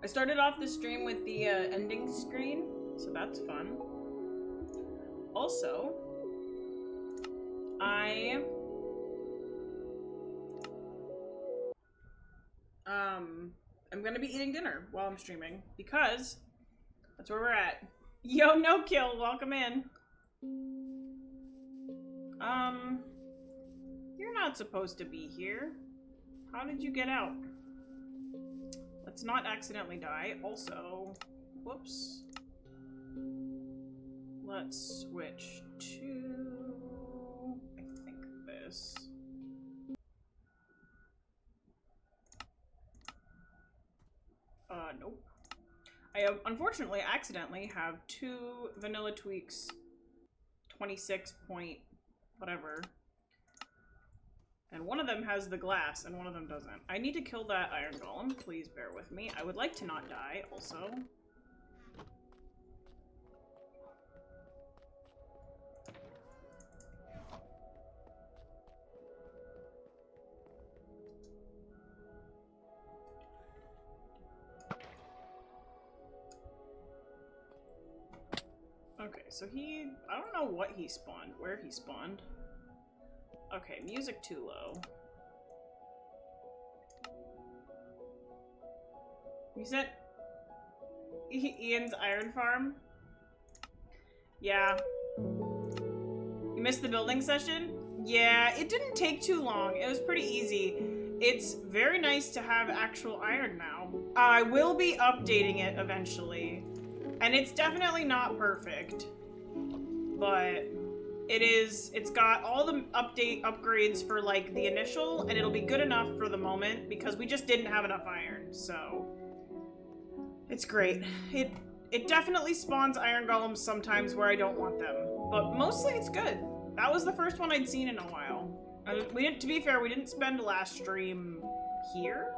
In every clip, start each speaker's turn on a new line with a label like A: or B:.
A: started off the stream with the ending screen, so that's fun. Also, I'm gonna be eating dinner while I'm streaming because that's where we're at. Yo, no kill, welcome in. You're not supposed to be here. How did you get out? Let's not accidentally die. Also, whoops. Let's switch to, I think, this. Nope. I have, unfortunately, accidentally have 2 Vanilla Tweaks 26 point whatever. And one of them has the glass, and one of them doesn't. I need to kill that iron golem. Please bear with me. I would like to not die, also. Okay, so I don't know what he spawned, where he spawned. Okay, music too low. You said Ian's iron farm? Yeah. You missed the building session? Yeah, it didn't take too long. It was pretty easy. It's very nice to have actual iron now. I will be updating it eventually. And it's definitely not perfect. But it's got all the upgrades for like the initial, and it'll be good enough for the moment because we just didn't have enough iron, so it's great. It definitely spawns iron golems sometimes where I don't want them, but mostly it's good. That was the first one I'd seen in a while. To be fair, we didn't spend last stream here.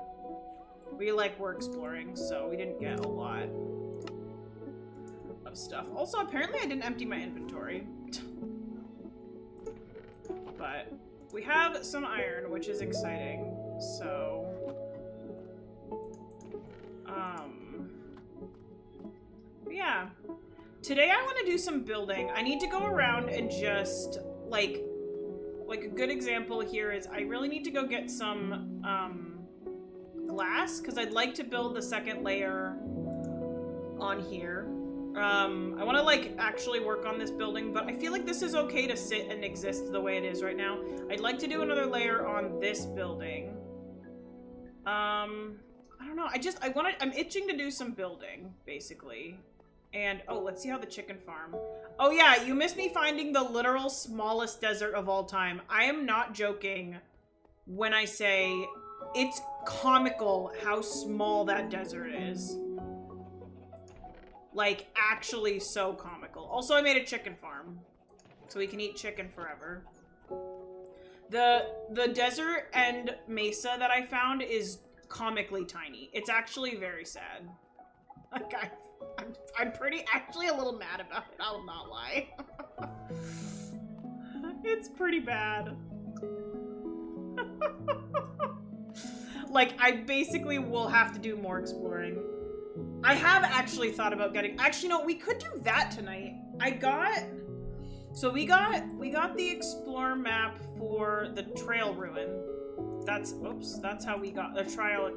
A: We like were exploring, so we didn't get a lot of stuff. Also, apparently I didn't empty my inventory. But we have some iron, which is exciting, so yeah. Today I want to do some building. I need to go around and just, like a good example here is I really need to go get some glass, because I'd like to build the second layer on here. I want to, like, actually work on this building, but I feel like this is okay to sit and exist the way it is right now. I'd like to do another layer on this building. I don't know. I'm itching to do some building, basically. And, oh, let's see how the chicken farm. Oh, yeah, you missed me finding the literal smallest desert of all time. I am not joking when I say it's comical how small that desert is. Like, actually so comical. Also, I made a chicken farm, so we can eat chicken forever. The desert and mesa that I found is comically tiny. It's actually very sad. Like, I'm actually a little mad about it, I'll not lie. It's pretty bad. Like, I basically will have to do more exploring. I have actually thought about getting... Actually, no, we could do that tonight. So we got the explore map for the trail ruin. That's how we got the trail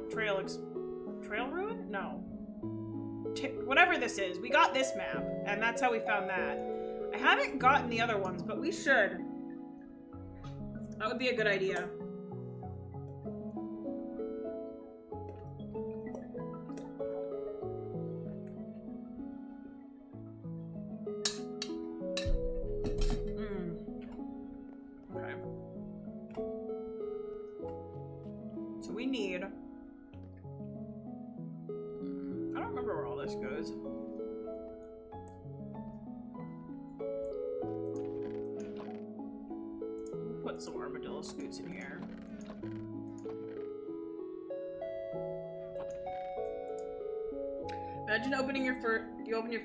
A: ruin? No. Whatever this is, we got this map, and that's how we found that. I haven't gotten the other ones, but we should. That would be a good idea. Okay. So we need... I don't remember where all this goes. Put some armadillo scoots in here. Imagine opening your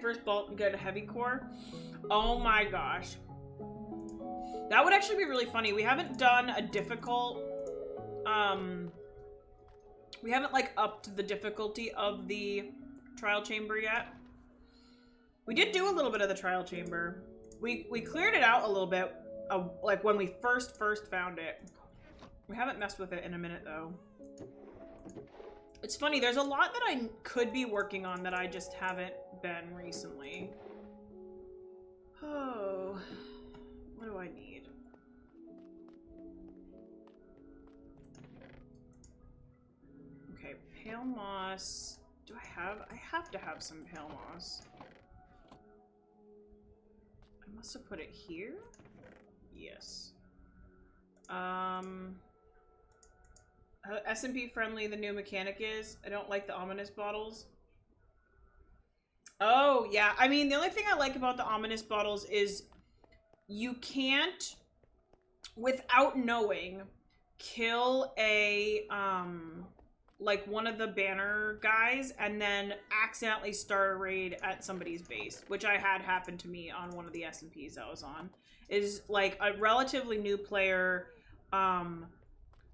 A: first vault and get a heavy core. Oh my gosh. That would actually be really funny. We haven't done a difficult, we haven't like upped the difficulty of the trial chamber yet. We did do a little bit of the trial chamber. We cleared it out a little bit, like when we first found it. We haven't messed with it in a minute though. It's funny, there's a lot that I could be working on that I just haven't been recently. Oh, what do I need? Okay, pale moss. Do I have? I have to have some pale moss. I must have put it here? Yes. S&P friendly the new mechanic is. I don't like the ominous bottles. Oh, yeah. I mean, the only thing I like about the ominous bottles is you can't, without knowing, kill a, like one of the banner guys and then accidentally start a raid at somebody's base, which I had happen to me on one of the S&Ps I was on. Is like a relatively new player,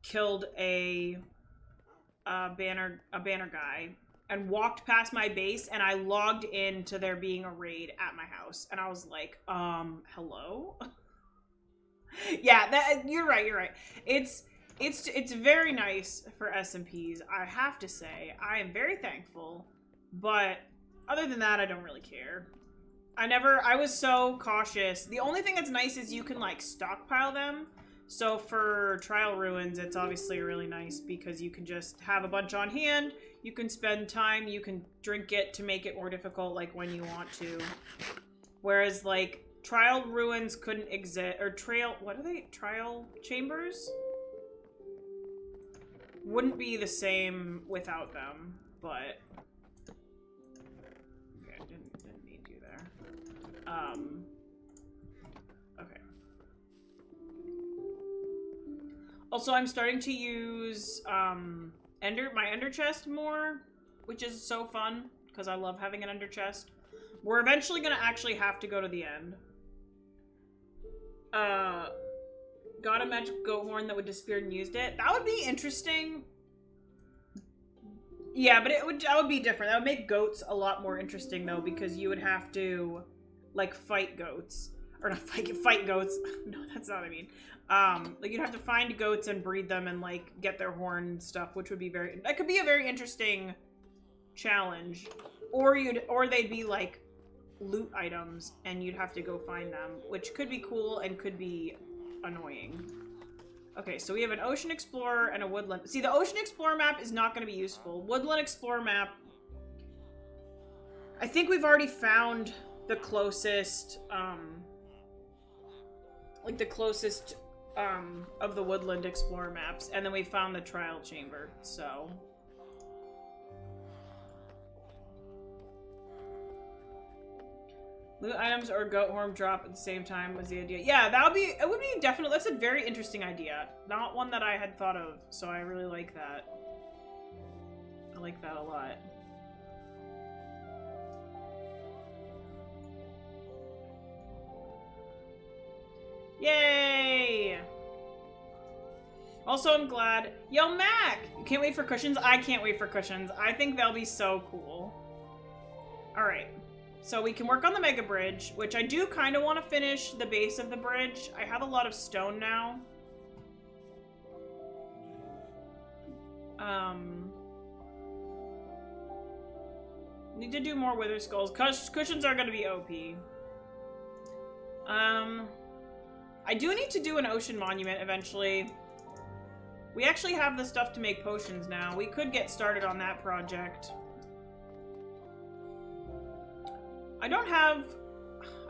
A: killed a banner guy and walked past my base, and I logged into there being a raid at my house, and I was like, hello? Yeah, that you're right. It's very nice for S&Ps, I have to say. I am very thankful, but other than that, I don't really care. I was so cautious. The only thing that's nice is you can like stockpile them. So for Trial Ruins, it's obviously really nice because you can just have a bunch on hand. You can spend time, you can drink it to make it more difficult, like when you want to. Whereas like Trial Ruins couldn't exist, or what are they? Trial Chambers? Wouldn't be the same without them, but okay, didn't need you there. Okay. Also, I'm starting to use my ender chest more, which is so fun because I love having an ender chest. We're eventually gonna actually have to go to the end. Got a magic goat horn that would disappear and used it. That would be interesting. Yeah, but that would be different. That would make goats a lot more interesting though, because you would have to like fight goats. Or not fight goats. No, that's not what I mean. Like you'd have to find goats and breed them and like get their horn and stuff, which would be that could be a very interesting challenge. Or they'd be like loot items and you'd have to go find them, which could be cool and could be annoying. Okay, so we have an Ocean Explorer and a Woodland. See, the Ocean Explorer map is not going to be useful. Woodland Explorer map, I think we've already found the closest, like the closest of the Woodland Explorer maps, and then we found the Trial Chamber, so. Loot items or goat horn drop at the same time was the idea. Yeah, it would be definitely, that's a very interesting idea. Not one that I had thought of, so I really like that. I like that a lot. Yay! Also, I'm glad. Yo, Mac! You can't wait for cushions? I can't wait for cushions. I think they'll be so cool. Alright. So we can work on the Mega Bridge, which I do kind of want to finish the base of the bridge. I have a lot of stone now. Need to do more Wither Skulls. Cushions are going to be OP. I do need to do an Ocean Monument eventually. We actually have the stuff to make potions now. We could get started on that project. I don't have...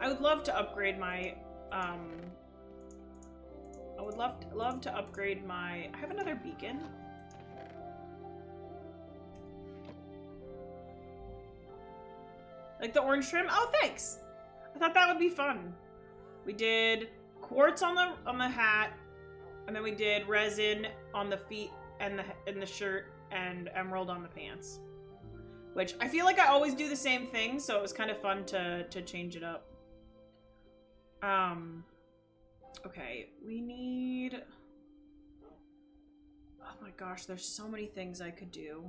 A: I would love to upgrade my... I would love to upgrade my... I have another beacon. Like the orange trim? Oh, thanks! I thought that would be fun. We did quartz on the hat, and then we did resin on the feet and the shirt, and emerald on the pants. Which I feel like I always do the same thing, so it was kind of fun to change it up. Okay, we need... Oh my gosh, there's so many things I could do.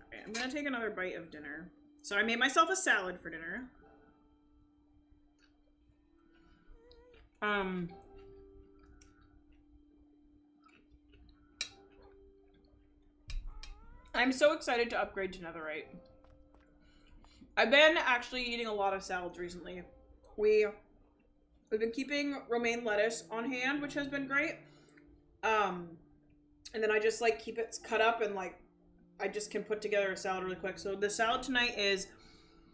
A: Okay, I'm gonna take another bite of dinner. So I made myself a salad for dinner. I'm so excited to upgrade to netherite. I've been actually eating a lot of salads recently. We've been keeping romaine lettuce on hand, which has been great. And then I just like keep it cut up and like I just can put together a salad really quick. So the salad tonight is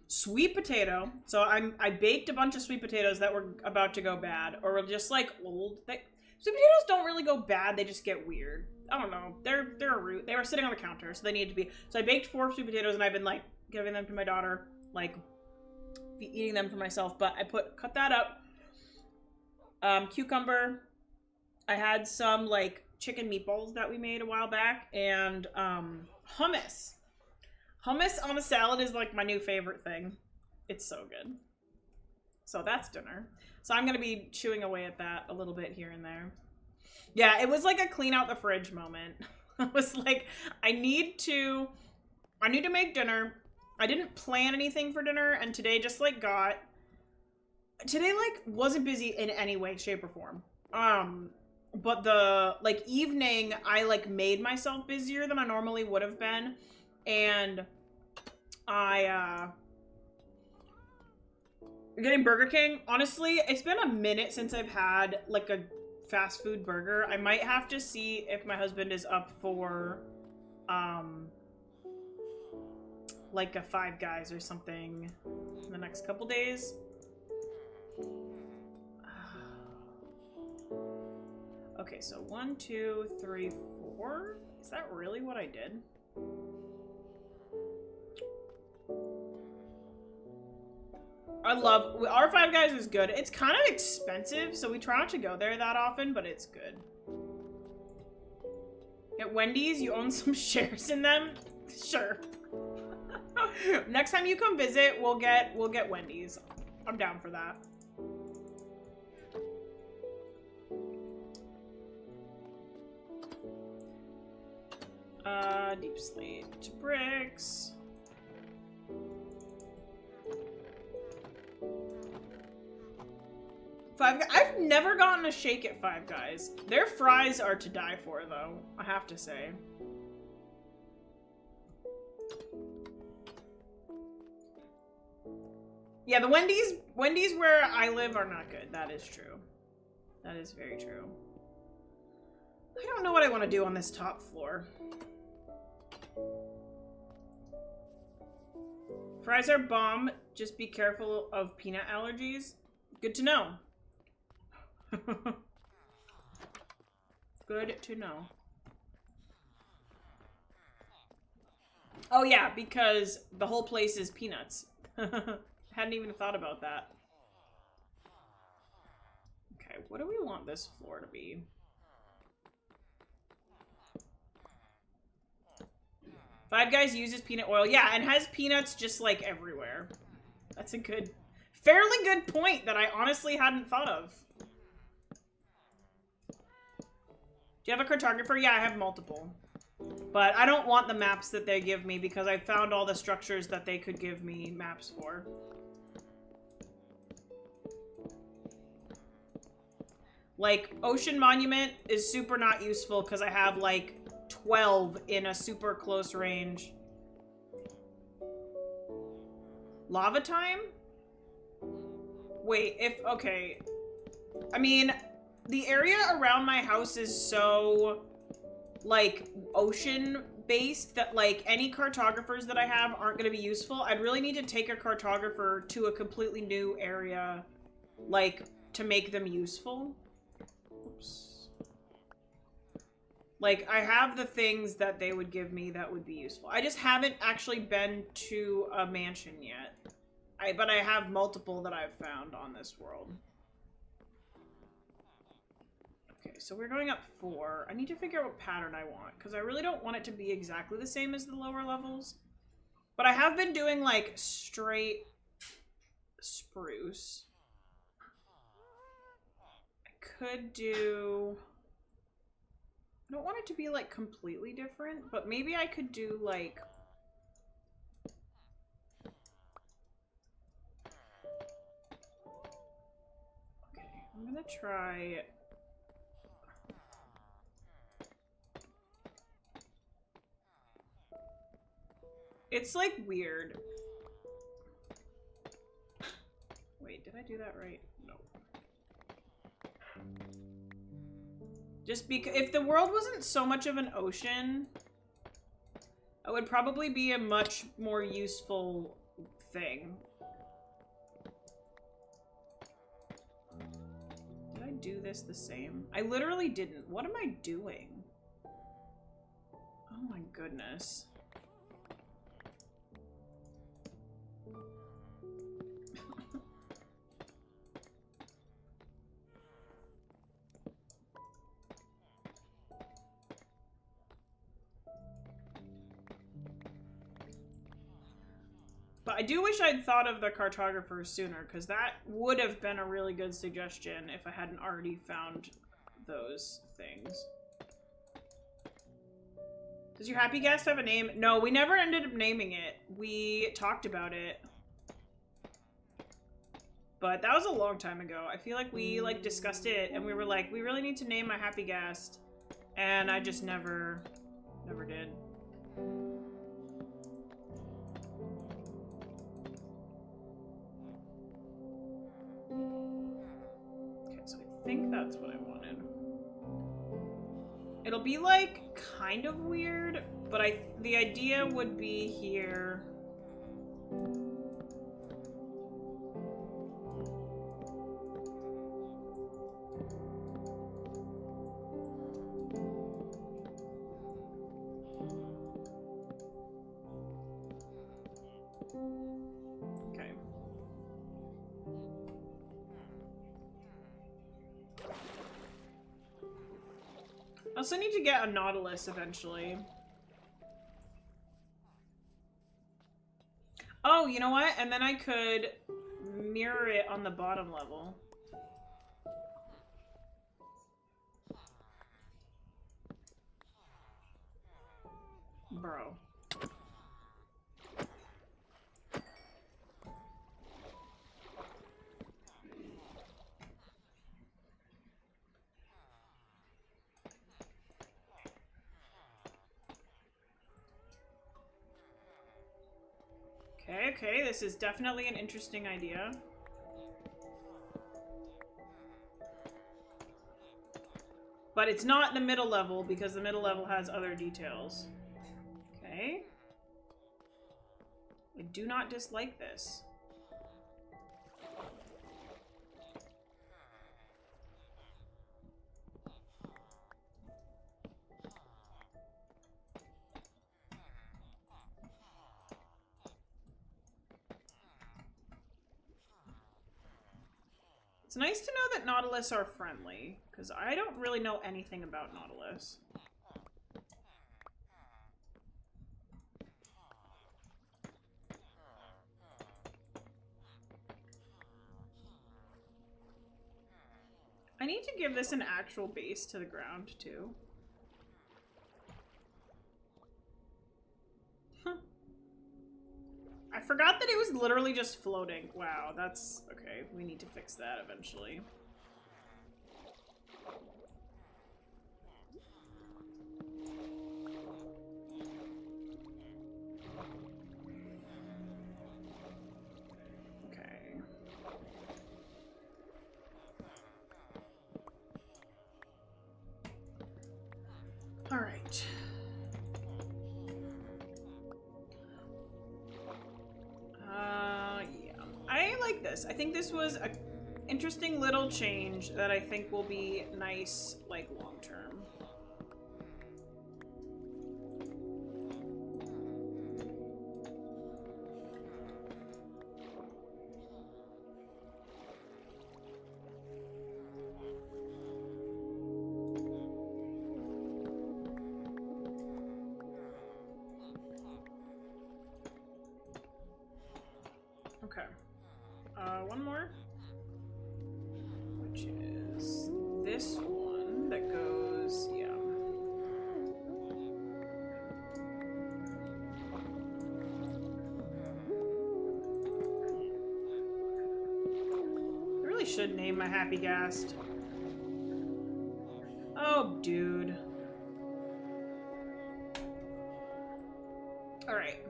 A: sweet potato. So I baked a bunch of sweet potatoes that were about to go bad or were just like old. Sweet potatoes don't really go bad. They just get weird. I don't know. They're a root. They were sitting on the counter, so they needed to be. So I baked 4 sweet potatoes and I've been like giving them to my daughter, like eating them for myself. But I cut that up. Cucumber. I had some like chicken meatballs that we made a while back, and hummus. Hummus on a salad is like my new favorite thing. It's so good. So that's dinner. So I'm gonna be chewing away at that a little bit here and there. Yeah, it was like a clean out the fridge moment. I was like, I need to make dinner. I didn't plan anything for dinner, and today just like today like wasn't busy in any way, shape, or form. But the like evening I like made myself busier than I normally would have been, and getting Burger King. Honestly, it's been a minute since I've had like a fast food burger. I might have to see if my husband is up for like a Five Guys or something in the next couple days. Okay, so 1, 2, 3, 4. Is that really what I did? Our Five Guys is good. It's kind of expensive, so we try not to go there that often, but it's good. At Wendy's, you own some shares in them? Sure. Next time you come visit, we'll get Wendy's. I'm down for that. Deep slate bricks. I've never gotten a shake at Five Guys. Their fries are to die for, though, I have to say. Yeah, the Wendy's where I live are not good. That is true. That is very true. I don't know what I want to do on this top floor. Fries are bomb. Just be careful of peanut allergies. Good to know. Good to know. Oh yeah, because the whole place is peanuts. Hadn't even thought about that. Okay, what do we want this floor to be? Five Guys uses peanut oil. Yeah, and has peanuts just like everywhere. That's a fairly good point that I honestly hadn't thought of. Do you have a cartographer? Yeah, I have multiple. But I don't want the maps that they give me because I found all the structures that they could give me maps for. Like, Ocean Monument is super not useful because I have, like, 12 in a super close range. Lava Time? Wait, okay. I mean, the area around my house is so, like, ocean-based that, like, any cartographers that I have aren't going to be useful. I'd really need to take a cartographer to a completely new area, like, to make them useful. Oops. Like, I have the things that they would give me that would be useful. I just haven't actually been to a mansion yet. But I have multiple that I've found on this world. Okay, so we're going up 4. I need to figure out what pattern I want, because I really don't want it to be exactly the same as the lower levels. But I have been doing, like, straight spruce. I could do... I don't want it to be, like, completely different, but maybe I could do, like, want to try... It's like weird. Wait, did I do that right? No. Just because if the world wasn't so much of an ocean, it would probably be a much more useful thing. Did I do this the same? I literally didn't. What am I doing? Oh my goodness. But I do wish I'd thought of the cartographers sooner, because that would have been a really good suggestion if I hadn't already found those things. Does your happy guest have a name? No, we never ended up naming it. We talked about it. But that was a long time ago. I feel like we like discussed it and we were like, we really need to name my happy guest. And I just never did. So I think that's what I wanted. It'll be like kind of weird, but the idea would be here. Okay. I also need to get a Nautilus eventually. Oh, you know what? And then I could mirror it on the bottom level. Bro. Okay, this is definitely an interesting idea. But it's not the middle level because the middle level has other details. Okay. I do not dislike this. It's nice to know that Nautilus are friendly, because I don't really know anything about Nautilus. I need to give this an actual base to the ground, too. Huh. I forgot that it was literally just floating. Wow, that's... okay, we need to fix that eventually. Okay. All right. Yeah. I like this. I think this was an interesting little change that I think will be nice, like, long term. Okay. One more. Which is this one that goes, yeah. I really should name my happy ghast. dude. Alright.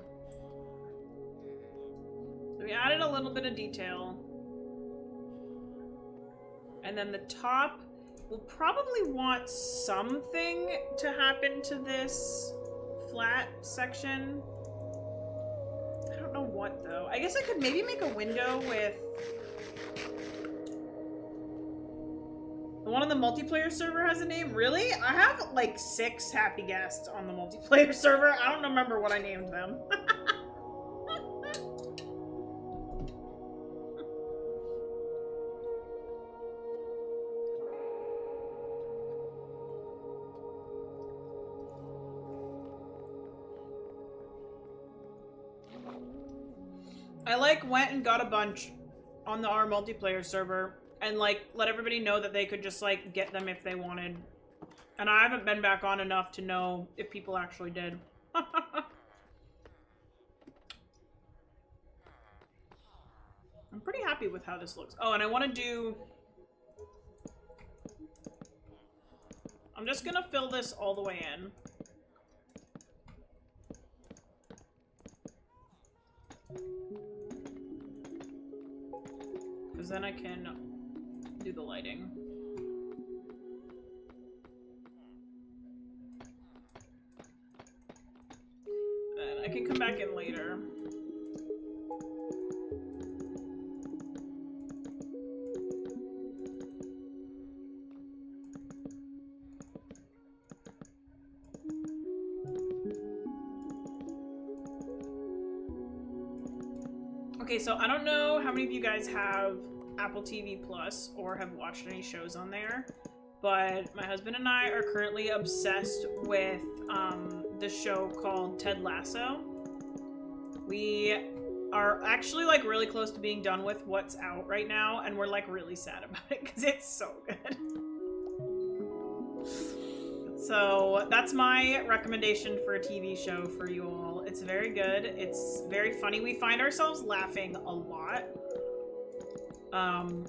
A: So we added a little bit of detail. And then the top, we'll probably want something to happen to this flat section. I don't know what, though. I guess I could maybe make a window with... The one on the multiplayer server has a name? Really? I have, like, 6 happy guests on the multiplayer server. I don't remember what I named them. I, like, went and got a bunch on our multiplayer server and, like, let everybody know that they could just, like, get them if they wanted. And I haven't been back on enough to know if people actually did. I'm pretty happy with how this looks. Oh, and I want to do... I'm just gonna fill this all the way in. Because then I can do the lighting. And I can come back in later. Okay, so I don't know how many of you guys have Apple TV Plus or have watched any shows on there, but my husband and I are currently obsessed with the show called Ted Lasso. We are actually like really close to being done with what's out right now, and we're like really sad about it because it's so good. So that's my recommendation for a TV show for you all. It's very good. It's very funny. We find ourselves laughing a lot.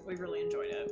A: We really enjoyed it.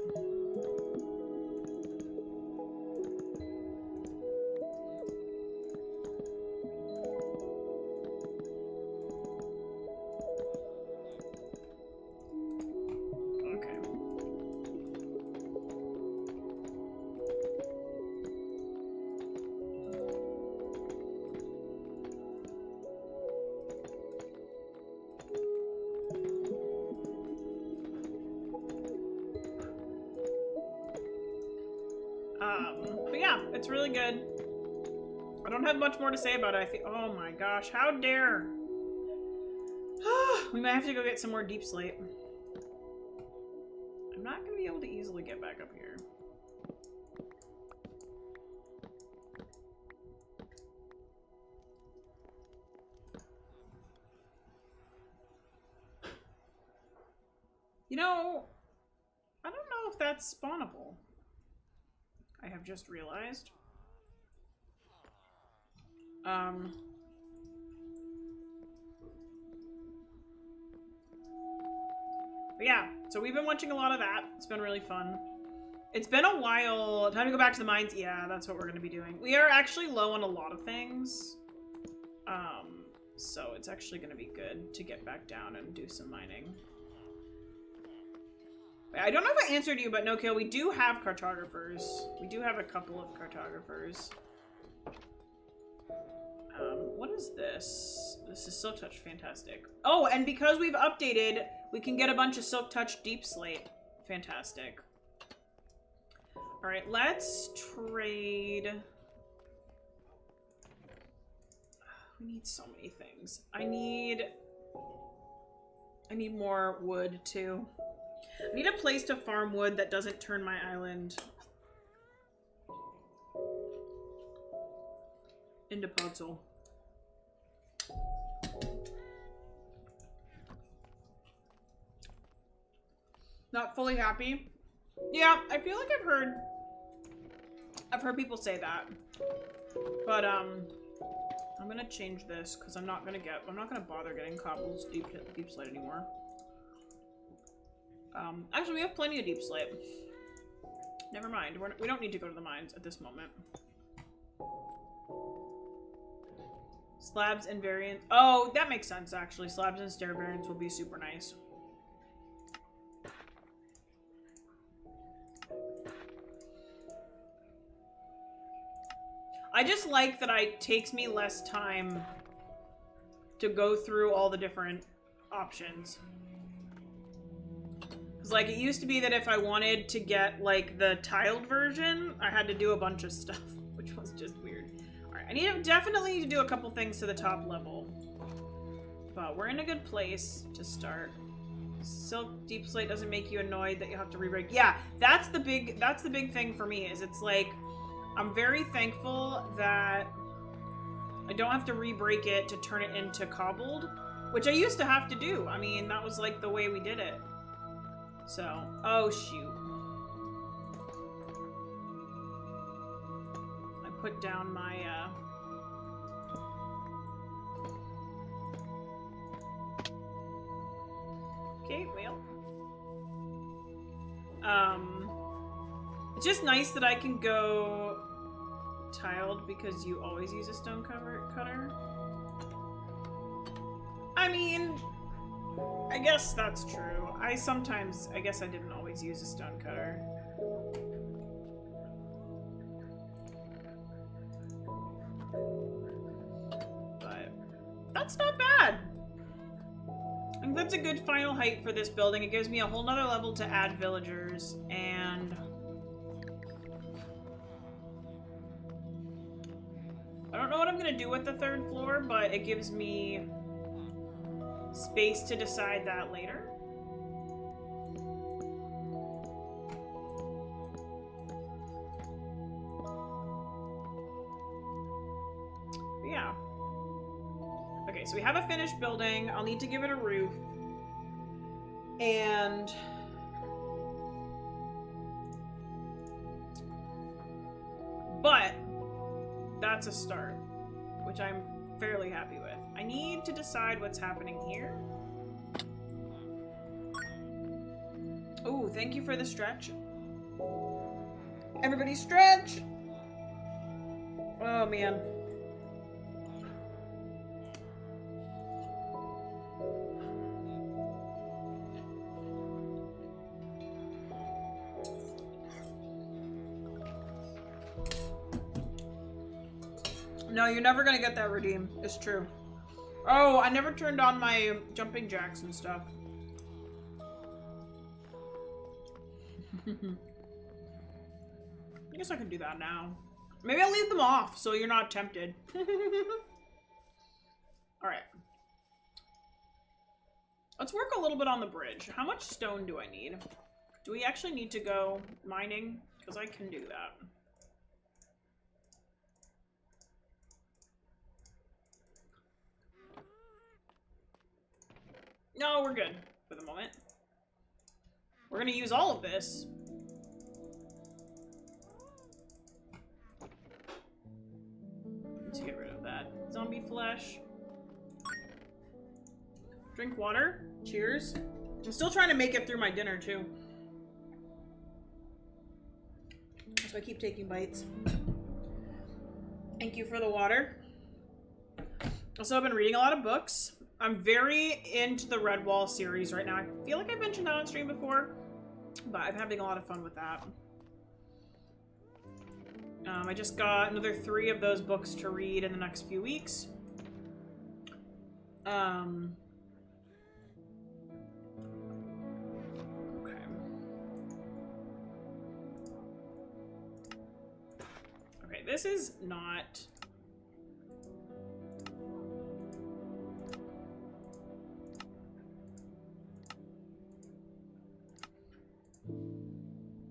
A: But yeah, it's really good. I don't have much more to say about it. I think, oh my gosh, how dare. We might have to go get some more deep slate. I'm not going to be able to easily get back up here. You know, I don't know if that's spawnable. I have just realized. But yeah, so we've been watching a lot of that. It's been really fun. It's been a while. Time to go back to the mines. Yeah, that's what we're going to be doing. We are actually low on a lot of things. So it's actually going to be good to get back down and do some mining. I don't know if I answered you, but no, Kill, we do have cartographers. We do have a couple of cartographers. What is this? This is Silk Touch, fantastic. Oh, and because we've updated, we can get a bunch of Silk Touch Deep Slate. Fantastic. Alright, let's trade... We need so many things. I need more wood, too. I need a place to farm wood that doesn't turn my island into puzzle. Not fully happy. Yeah, I feel like I've heard people say that. But I'm gonna change this because I'm not gonna bother getting cobbles deep slate anymore. Actually, we have plenty of deep slate. Never mind. We don't need to go to the mines at this moment. Slabs and variants. Oh, that makes sense, actually. Slabs and stair variants will be super nice. I just like that it takes me less time to go through all the different options. Because, like, it used to be that if I wanted to get, like, the tiled version, I had to do a bunch of stuff, which was just weird. Alright, I definitely need to do a couple things to the top level. But we're in a good place to start. Silk Deep Slate doesn't make you annoyed that you have to re-break. Yeah, that's the big thing for me, is it's like, I'm very thankful that I don't have to re-break it to turn it into cobbled, which I used to have to do. I mean, that was like the way we did it. So, oh shoot. I put down my, okay, well. It's just nice that I can go tiled because you always use a stone cutter. I mean, I guess that's true. I guess I didn't always use a stone cutter. But that's not bad. I think that's a good final height for this building. It gives me a whole nother level to add villagers, and I don't know what I'm gonna do with the third floor, but it gives me space to decide that later. But yeah. Okay, so we have a finished building. I'll need to give it a roof. And but that's a start, which I'm fairly happy with. I need to decide what's happening here. Oh, thank you for the stretch. Everybody stretch! Oh, man. No, you're never gonna get that redeem. It's true. Oh, I never turned on my jumping jacks and stuff. I guess I can do that now. Maybe I'll leave them off so you're not tempted. Alright. Let's work a little bit on the bridge. How much stone do I need? Do we actually need to go mining? Because I can do that. No, we're good for the moment. We're gonna use all of this. Let's get rid of that zombie flesh. Drink water. Cheers. I'm still trying to make it through my dinner, too. So I keep taking bites. Thank you for the water. Also, I've been reading a lot of books. I'm very into the Redwall series right now. I feel like I've mentioned that on stream before, but I'm having a lot of fun with that. I just got another 3 of those books to read in the next few weeks. Okay. Okay, this is not...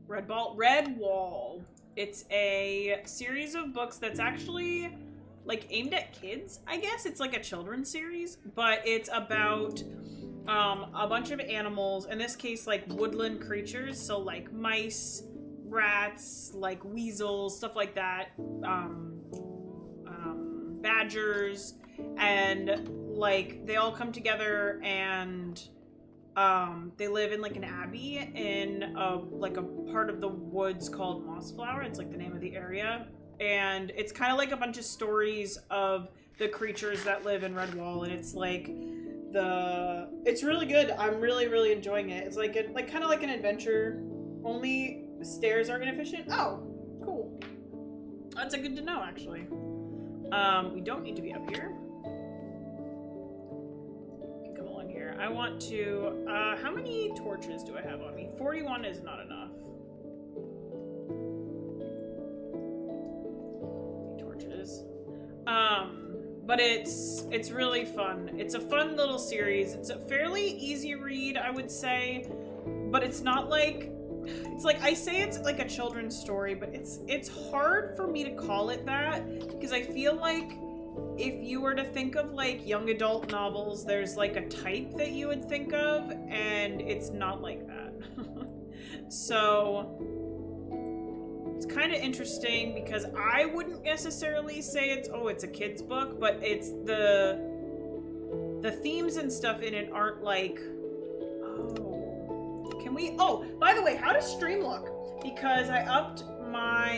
A: Redwall. It's a series of books that's actually like aimed at kids, I guess. It's like a children's series, but it's about a bunch of animals, in this case like woodland creatures, so like mice, rats, like weasels, stuff like that, badgers, and like they all come together and they live in like an abbey in like a part of the woods called Mossflower. It's like the name of the area. And it's kind of like a bunch of stories of the creatures that live in Redwall, and it's like it's really good. I'm really, really enjoying it. It's like kind of like an adventure, only stairs are inefficient. Oh, cool. That's a good to know, actually. We don't need to be up here. We can come along here. I want to, how many torches do I have on me? 41 is not enough. Torches. But it's really fun. It's a fun little series. It's a fairly easy read, I would say, but it's not like, it's like, I say it's like a children's story, but it's hard for me to call it that, because I feel like if you were to think of like young adult novels, there's like a type that you would think of, and it's not like that. So it's kind of interesting because I wouldn't necessarily say it's a kid's book, but it's the themes and stuff in it aren't like, can we, by the way, how does stream look? Because I upped my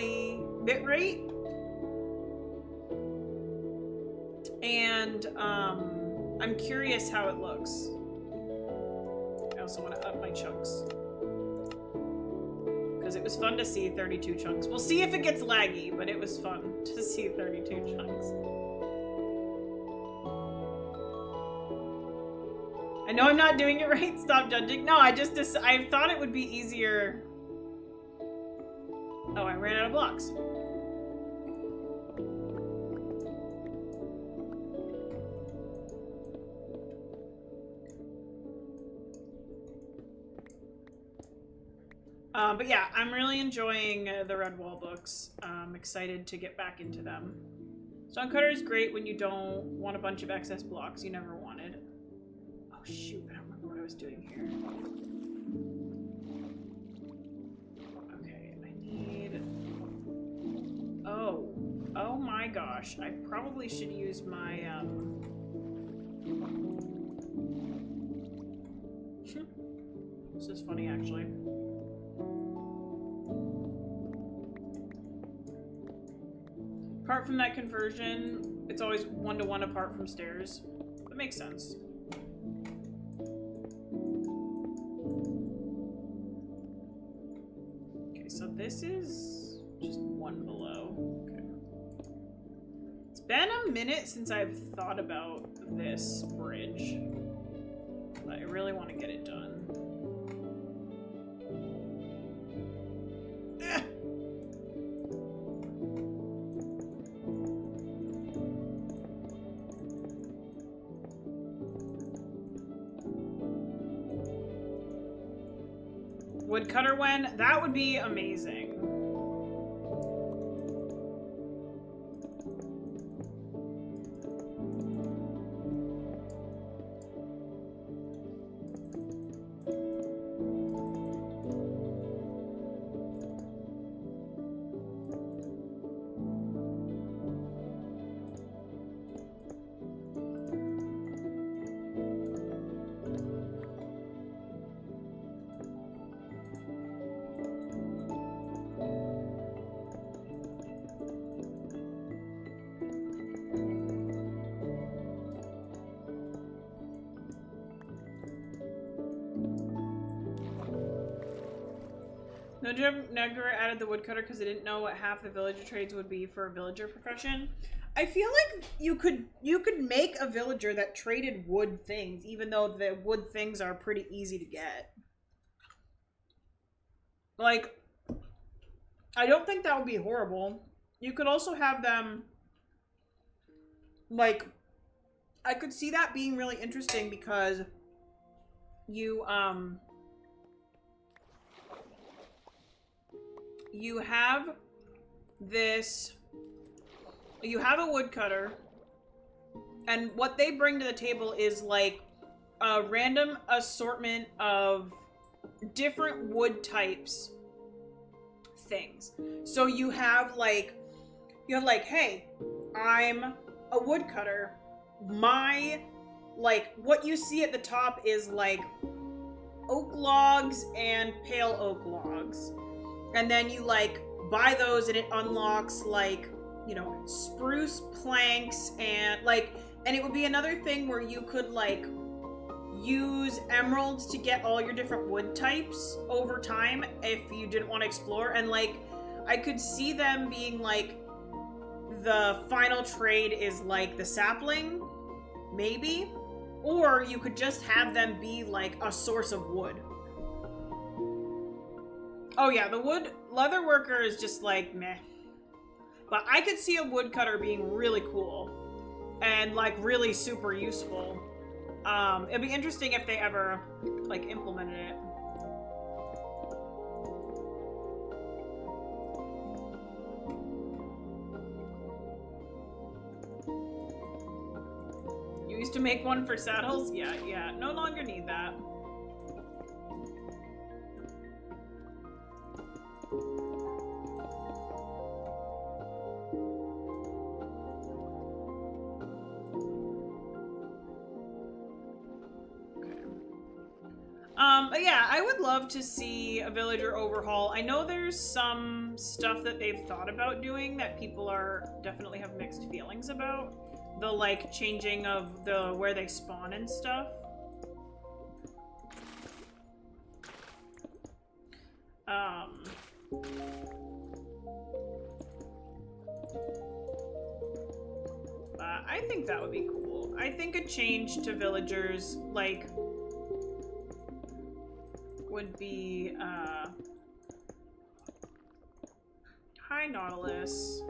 A: bitrate, and I'm curious how it looks. I also want to up my chunks, because it was fun to see 32 chunks. We'll see if it gets laggy, but it was fun to see 32 chunks. I know I'm not doing it right. Stop judging. No, I thought it would be easier. Oh, I ran out of blocks. But yeah, I'm really enjoying the Redwall books. I'm excited to get back into them. Stonecutter is great when you don't want a bunch of excess blocks you never wanted. Oh shoot, I don't remember what I was doing here. Okay, I need... Oh my gosh, I probably should use my, This is funny, actually. Apart from that conversion, it's always 1-to-1 apart from stairs. That makes sense. Okay, so this is just one below. Okay. It's been a minute since I've thought about this bridge, but I really want to get it done. Woodcutter when? That would be amazing. Never added the woodcutter because I didn't know what half the villager trades would be for a villager profession. I feel like you could make a villager that traded wood things, even though the wood things are pretty easy to get. Like, I don't think that would be horrible. You could also have them, like, I could see that being really interesting because you have this, you have a woodcutter, and what they bring to the table is like a random assortment of different wood types things. So you have like, hey, I'm a woodcutter. My, like, what you see at the top is like oak logs and pale oak logs. And then you, like, buy those and it unlocks, like, you know, spruce planks and like, and it would be another thing where you could like use emeralds to get all your different wood types over time if you didn't want to explore. And like, I could see them being like, the final trade is like the sapling, maybe, or you could just have them be like a source of wood. Oh yeah, the leather worker is just like meh. But I could see a woodcutter being really cool and like really super useful. It'd be interesting if they ever like implemented it. You used to make one for saddles? Yeah, no longer need that. Yeah, I would love to see a villager overhaul. I know there's some stuff that they've thought about doing that people are definitely have mixed feelings about. The like changing of the where they spawn and stuff. I think that would be cool. I think a change to villagers like would be hi Nautilus.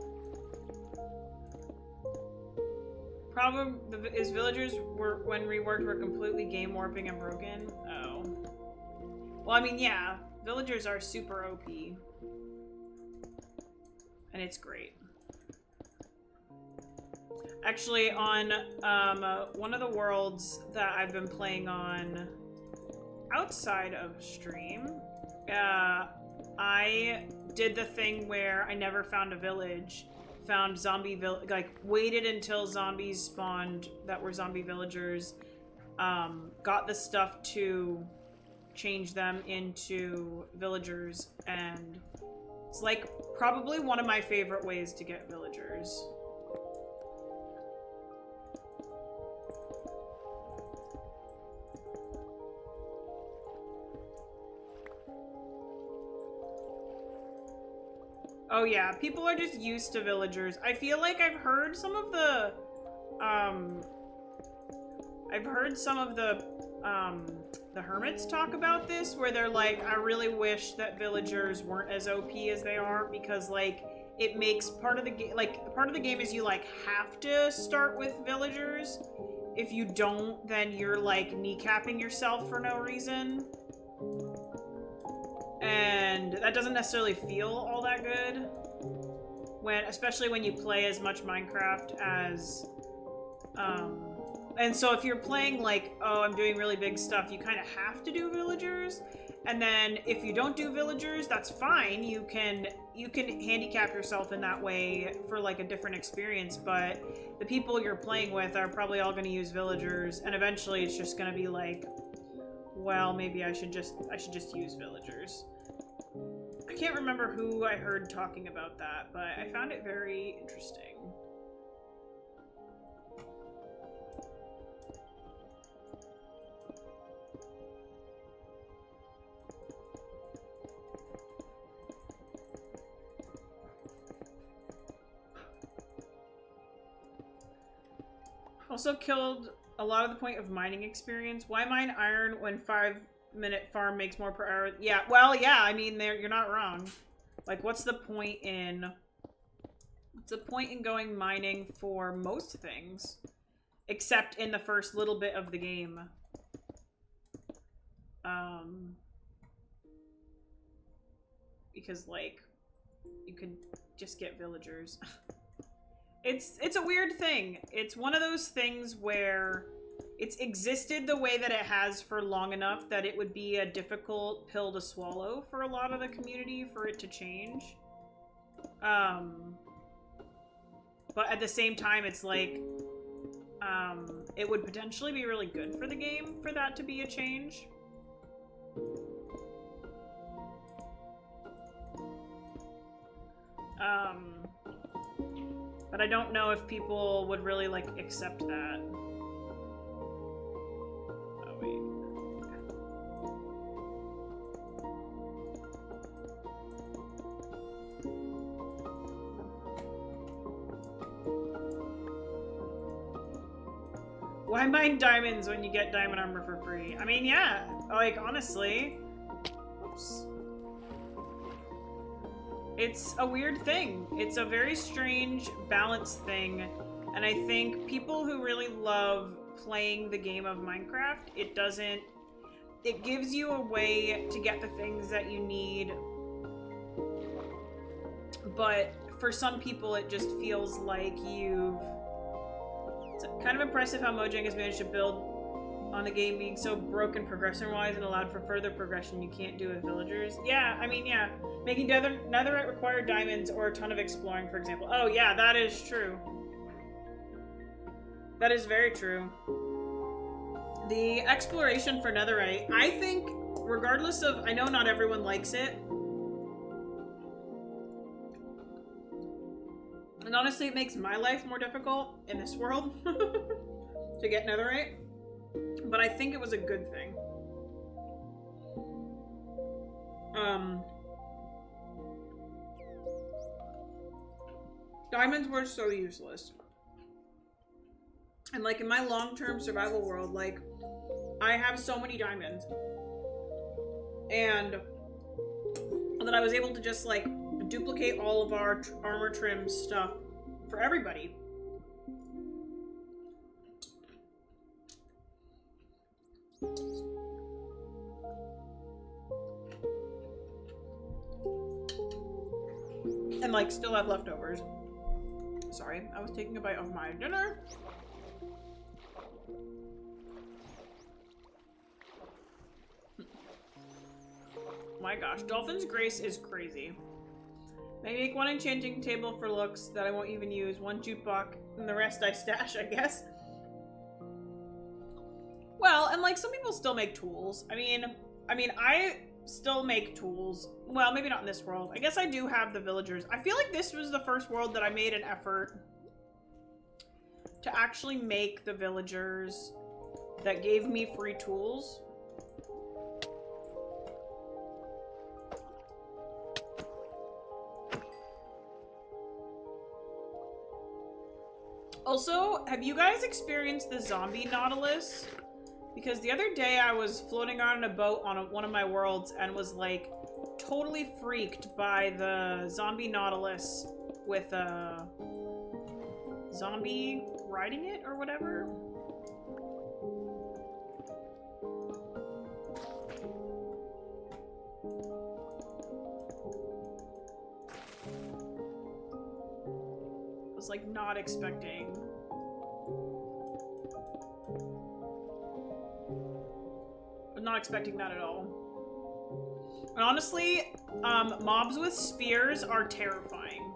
A: Problem is villagers were when reworked were completely game warping and broken. Oh. Well, I mean, yeah, villagers are super OP. And it's great. Actually, on one of the worlds that I've been playing on outside of stream, I did the thing where I never found a village, found zombie like waited until zombies spawned that were zombie villagers, got the stuff to change them into villagers, and it's like probably one of my favorite ways to get villagers. Oh yeah, people are just used to villagers. I feel like I've heard some of the, hermits talk about this, where they're like, I really wish that villagers weren't as OP as they are, because like, it makes part of the game, like, part of the game is you like have to start with villagers. If you don't, then you're like kneecapping yourself for no reason. And that doesn't necessarily feel all that good, especially when you play as much Minecraft as, and so if you're playing like, oh, I'm doing really big stuff, you kind of have to do villagers, and then if you don't do villagers, that's fine. You can handicap yourself in that way for like a different experience, but the people you're playing with are probably all going to use villagers, and eventually it's just going to be like, well, maybe I should just use villagers. I can't remember who I heard talking about that, but I found it very interesting. Also killed a lot of the point of mining experience. Why mine iron when 5-minute farm makes more per hour? Yeah, well, yeah, I mean, you're not wrong. Like, what's the point in going mining for most things? Except in the first little bit of the game. Because, like, you could just get villagers. It's a weird thing. It's one of those things where it's existed the way that it has for long enough that it would be a difficult pill to swallow for a lot of the community for it to change. But at the same time, it's like, it would potentially be really good for the game for that to be a change. But I don't know if people would really, like, accept that. Oh, wait. Why mine diamonds when you get diamond armor for free? I mean, yeah. Like, honestly. Oops. It's a weird thing. It's a very strange balance thing. And I think people who really love playing the game of Minecraft, it gives you a way to get the things that you need. But for some people, it just feels like it's kind of impressive how Mojang has managed to build on the game being so broken progression-wise and allowed for further progression you can't do with villagers. Yeah, I mean, yeah. Making netherite required diamonds or a ton of exploring, for example. Oh, yeah, that is true. That is very true. The exploration for netherite, I think, regardless of... I know not everyone likes it. And honestly, it makes my life more difficult in this world to get netherite. But I think it was a good thing. Diamonds were so useless. And like in my long-term survival world, like I have so many diamonds. And that I was able to just like duplicate all of our armor trim stuff for everybody. And like still have leftovers. Sorry, I was taking a bite of my dinner. My gosh, Dolphin's Grace is crazy. Maybe make one enchanting table for looks that I won't even use, one jute box, and the rest I stash, I guess. Well, and like some people still make tools. I mean, I still make tools. Well, maybe not in this world. I guess I do have the villagers. I feel like this was the first world that I made an effort to actually make the villagers that gave me free tools. Also, have you guys experienced the zombie Nautilus? Because the other day I was floating on a boat on one of my worlds and was like totally freaked by the zombie Nautilus with a zombie riding it or whatever. I was like not expecting. Not expecting that at all. And honestly, mobs with spears are terrifying.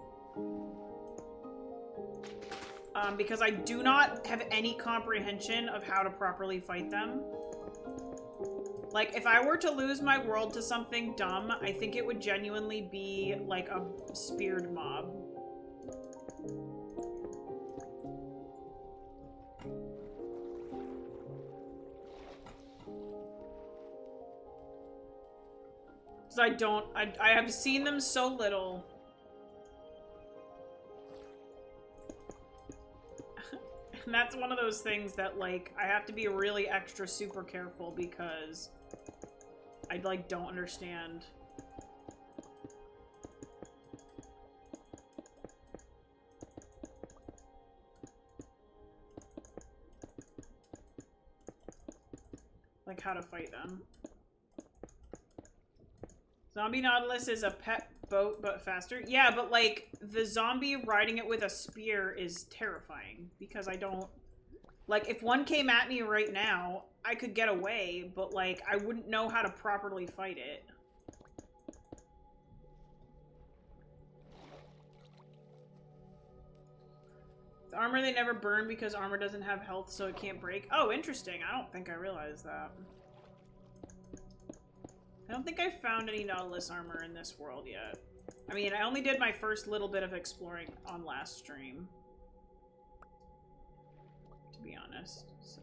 A: Because I do not have any comprehension of how to properly fight them. Like, if I were to lose my world to something dumb, I think it would genuinely be like a speared mob. I have seen them so little. And that's one of those things that, like, I have to be really extra super careful because I, like, don't understand. Like, how to fight them. Zombie Nautilus is a pet boat, but faster. Yeah, but, like, the zombie riding it with a spear is terrifying. Because I don't... Like, if one came at me right now, I could get away, but, like, I wouldn't know how to properly fight it. The armor they never burn because armor doesn't have health, so it can't break. Oh, interesting. I don't think I realized that. I don't think I found any Nautilus armor in this world yet. I mean, I only did my first little bit of exploring on last stream. be honest. So.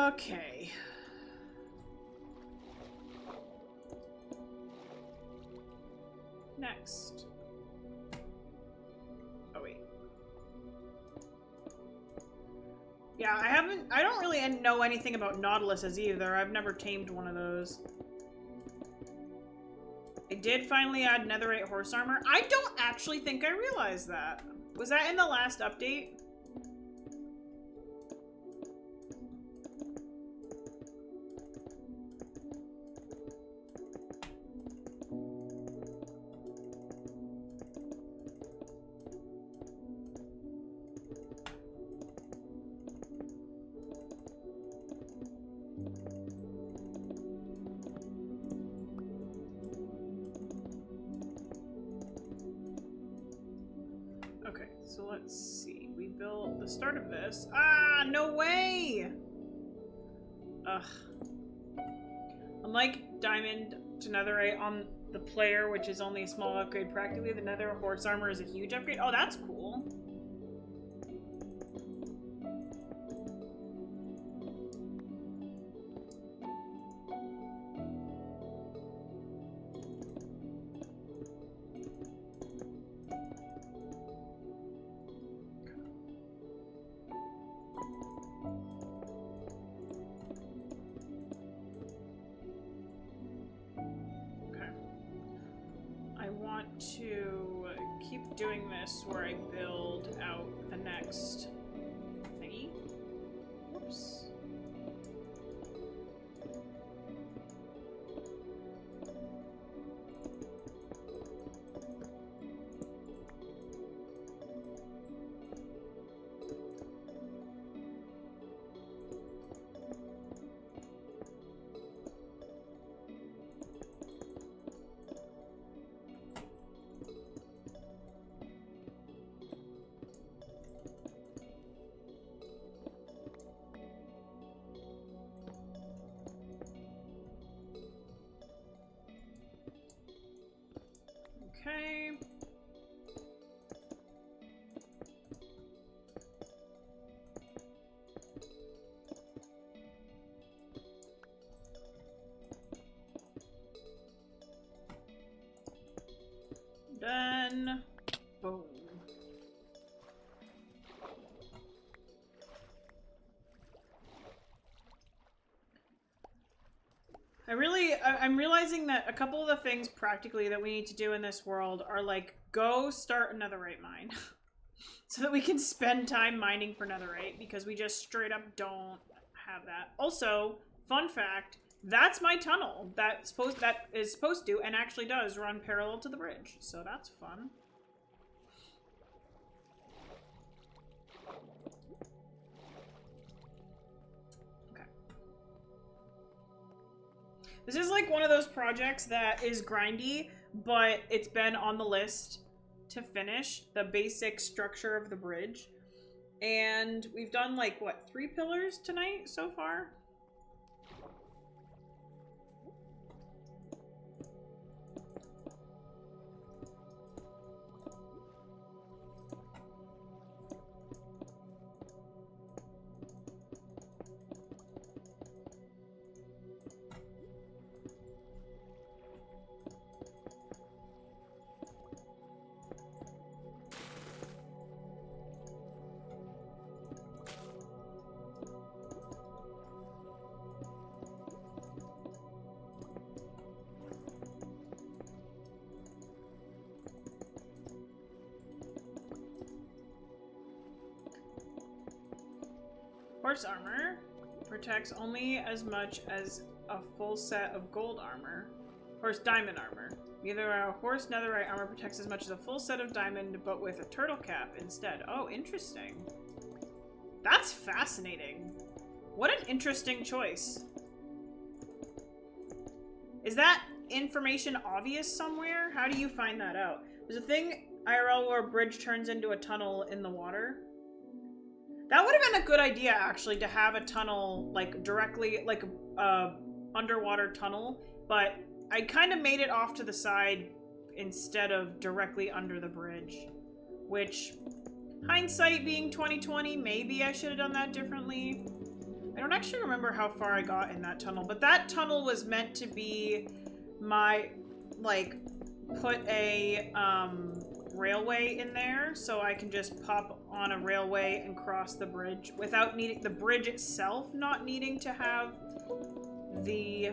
A: Okay. Next. Oh, wait. Yeah, I don't really know anything about Nautiluses either. I've never tamed one of those. I did finally add netherite horse armor. I don't actually think I realized that. Was that in the last update? So let's see. We built the start of this. Ah, no way! Ugh. Unlike diamond to netherite on the player, which is only a small upgrade practically, the nether horse armor is a huge upgrade. Oh, that's cool. To keep doing this where I build out the next thingy. Whoops. Okay. Done. Boom. I'm realizing that a couple of the things practically that we need to do in this world are like, go start a netherite mine. So that we can spend time mining for netherite, because we just straight up don't have that. Also, fun fact, that's my tunnel that is supposed to and actually does run parallel to the bridge. So that's fun. This is like one of those projects that is grindy, but it's been on the list to finish the basic structure of the bridge. And we've done like, what, 3 pillars tonight so far? Horse armor protects only as much as a full set of gold armor. Horse diamond armor. Either a horse netherite armor protects as much as a full set of diamond, but with a turtle cap instead. Oh, interesting. That's fascinating. What an interesting choice. Is that information obvious somewhere? How do you find that out? There's a thing IRL where a bridge turns into a tunnel in the water. That would have been a good idea, actually, to have a tunnel, like, directly, like, a underwater tunnel, but I kind of made it off to the side instead of directly under the bridge, which, hindsight being 2020, maybe I should have done that differently. I don't actually remember how far I got in that tunnel, but that tunnel was meant to be my, like, put a, railway in there so I can just pop on a railway and cross the bridge without needing the bridge itself not needing to have the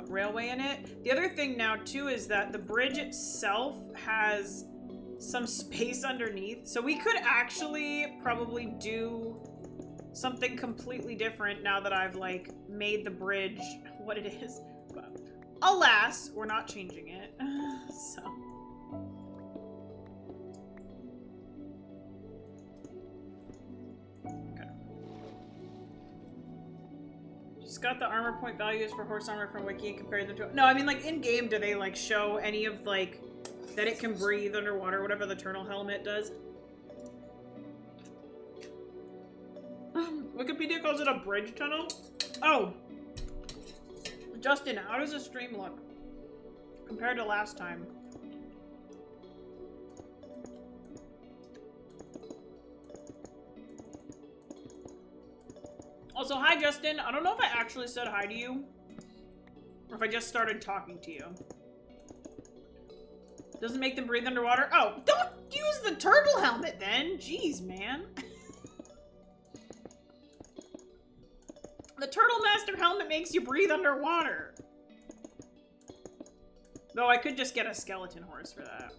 A: railway in it. The other thing now too is that the bridge itself has some space underneath, so we could actually probably do something completely different now that I've like made the bridge what it is, but alas, we're not changing it. So just got the armor point values for horse armor from Wiki and compared them to... No, I mean, like, in-game, do they, like, show any of, like, that it can breathe underwater, whatever the turtle helmet does? Wikipedia calls it a bridge tunnel? Oh! Justin, how does the stream look compared to last time? Also, hi Justin. I don't know if I actually said hi to you, or if I just started talking to you. Doesn't make them breathe underwater? Oh, don't use the turtle helmet then! Jeez, man. The Turtle Master helmet makes you breathe underwater. Though I could just get a skeleton horse for that.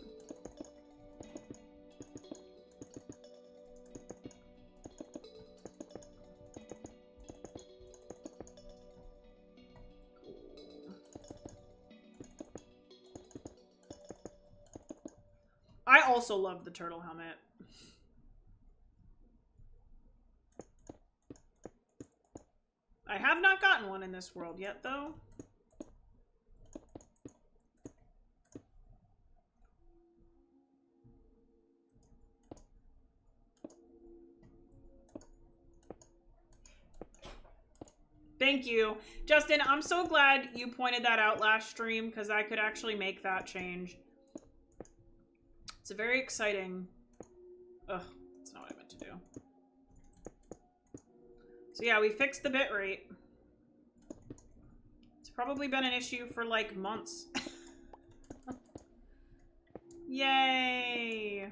A: I also love the turtle helmet. I have not gotten one in this world yet, though. Thank you. Justin, I'm so glad you pointed that out last stream, because I could actually make that change. It's a very exciting... Ugh, that's not what I meant to do. So yeah, we fixed the bitrate. It's probably been an issue for like months. Yay!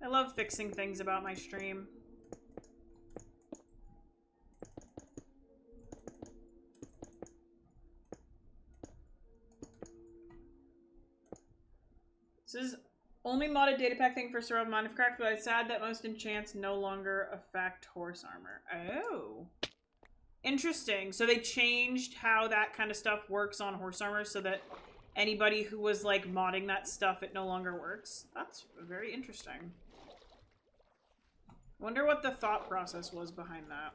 A: I love fixing things about my stream. This is only modded data pack thing for survival Minecraft, but it's sad that most enchants no longer affect horse armor. Oh. Interesting. So they changed how that kind of stuff works on horse armor so that anybody who was like modding that stuff, it no longer works. That's very interesting. Wonder what the thought process was behind that.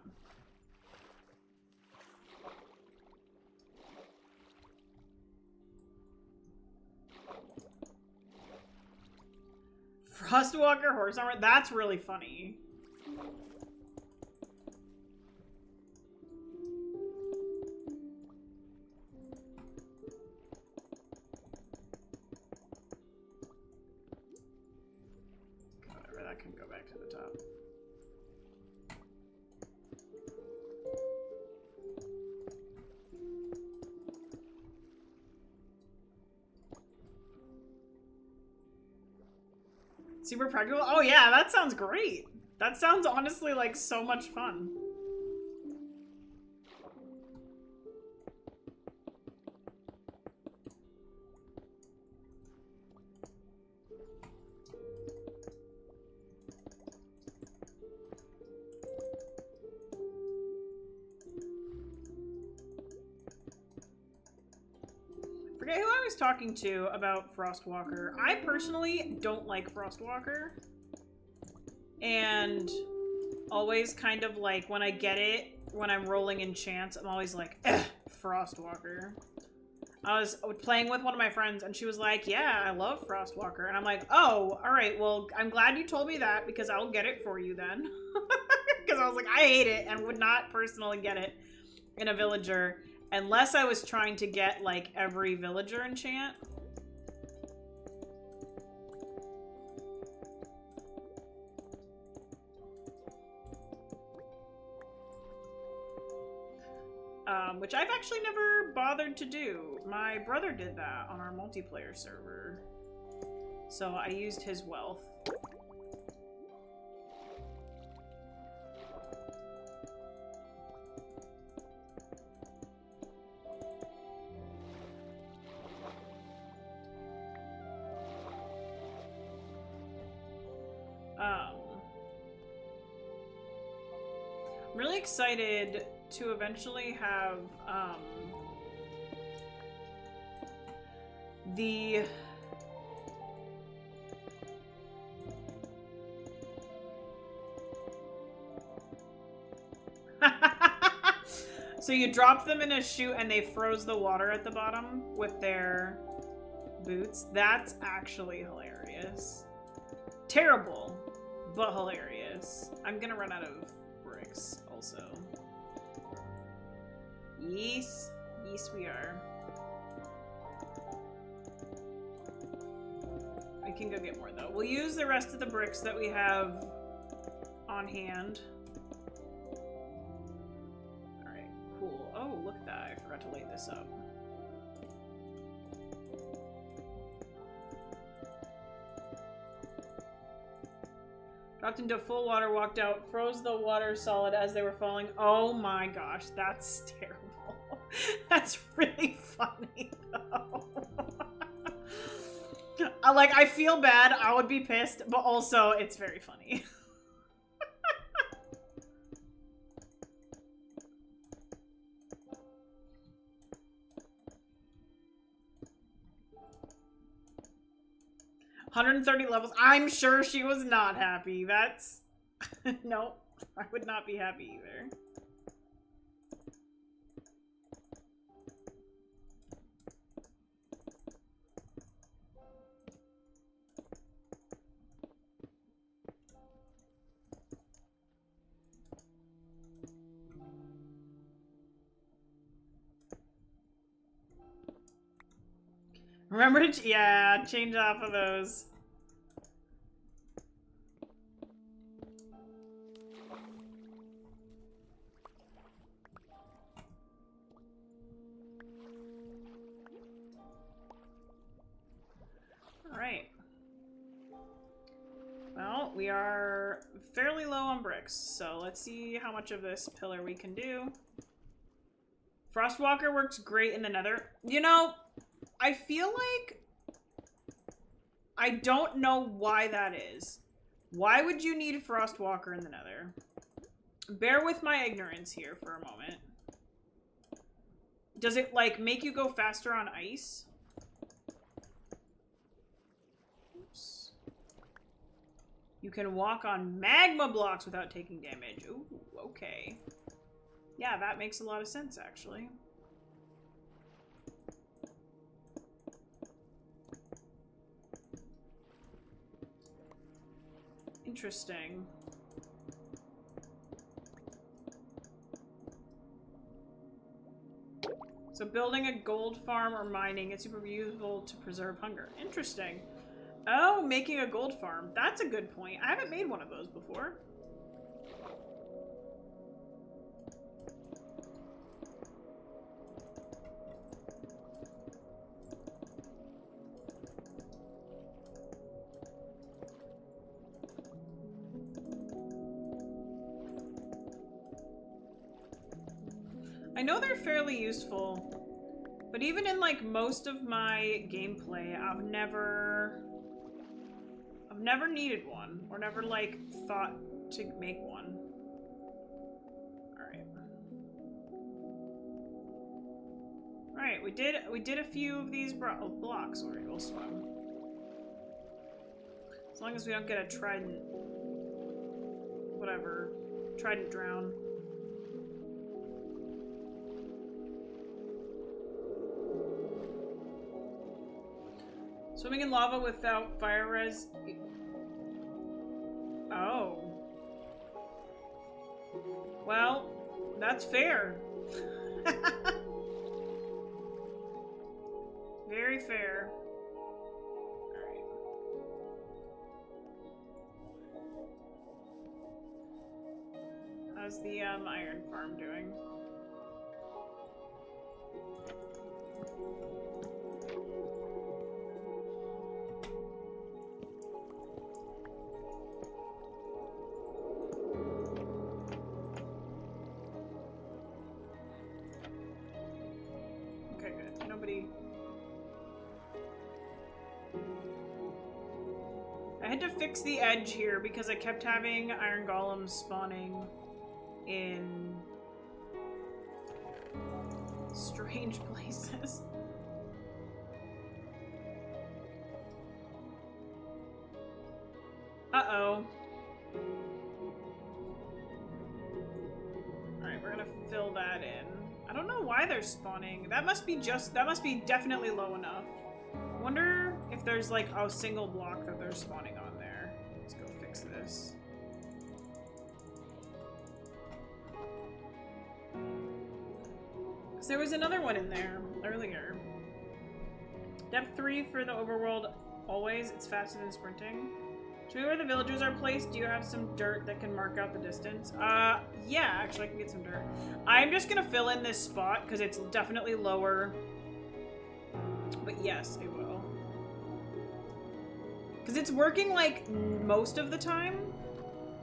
A: Frostwalker horse armor? That's really funny. Whatever, that can go back to the top. Super practical? Oh yeah, that sounds great. That sounds honestly like so much fun. forget who I was talking to about Frostwalker. I personally don't like Frostwalker. And always kind of like, when I get it, when I'm rolling enchants, I'm always like, Frostwalker. I was playing with one of my friends, and she was like, yeah, I love Frostwalker. And I'm like, oh, all right, well, I'm glad you told me that, because I'll get it for you then. Because I was like, I hate it, and would not personally get it in a villager, unless I was trying to get, like, every villager enchant. Which I've actually never bothered to do. My brother did that on our multiplayer server. So I used his wealth. I'm really excited to eventually have the so you drop them in a chute and they froze the water at the bottom with their boots. That's actually hilarious. Terrible, but hilarious. I'm gonna run out of bricks also. Yes. Yes, we are. I can go get more, though. We'll use the rest of the bricks that we have on hand. Alright, cool. Oh, look at that. I forgot to light this up. Dropped into full water, walked out, froze the water solid as they were falling. Oh my gosh, that's terrible. That's really funny, though. Like, I feel bad. I would be pissed, but also, it's very funny. $130 levels. I'm sure she was not happy. That's... No, I would not be happy either. Remember to, yeah, change off of those. All right. Well, we are fairly low on bricks, so let's see how much of this pillar we can do. Frostwalker works great in the Nether. You know, I feel like I don't know why that is. Why would you need Frostwalker in the Nether? Bear with my ignorance here for a moment. Does it, like, make you go faster on ice? Oops. You can walk on magma blocks without taking damage. Ooh, okay. Yeah, that makes a lot of sense, actually. Interesting. So building a gold farm or mining, it's super useful to preserve hunger. Interesting. Oh, making a gold farm. That's a good point. I haven't made one of those before. I know they're fairly useful, but even in like most of my gameplay, I've never needed one or never like thought to make one. All right. Right, we did a few of these blocks where we'll swim. As long as we don't get a trident, whatever, trident drown. Swimming in lava without fire res. Oh. Well, that's fair. Very fair. Alright. How's the iron farm doing? Okay, good. Nobody... I had to fix the edge here because I kept having iron golems spawning in strange places. Uh-oh. Alright, we're gonna fill that in. I don't know why they're spawning. That must be definitely low enough. I wonder if there's like a single block that they're spawning on there. Let's go fix this. Because there was another one in there earlier. Depth 3 for the overworld always. It's faster than sprinting. Show me where the villagers are placed. Do you have some dirt that can mark out the distance? Yeah, actually I can get some dirt. I'm just gonna fill in this spot because it's definitely lower. But yes, I will. Because it's working like most of the time,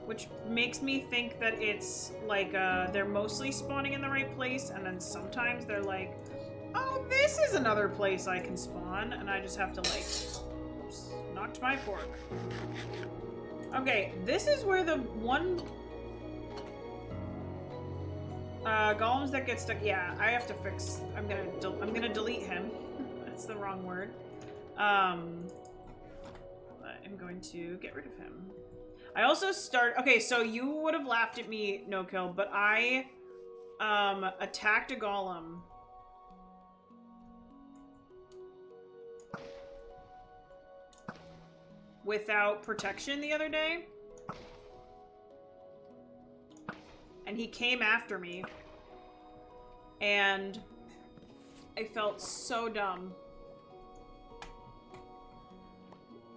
A: which makes me think that it's like they're mostly spawning in the right place, and then sometimes they're like, oh, this is another place I can spawn, and I just have to like, oops, knocked my fork. Okay, this is where the one golems that get stuck. Yeah, I have to fix. I'm gonna delete him. That's the wrong word. I'm going to get rid of him. I also okay, so you would have laughed at me, No Kill, but I attacked a golem. Without protection the other day. And he came after me. And I felt so dumb.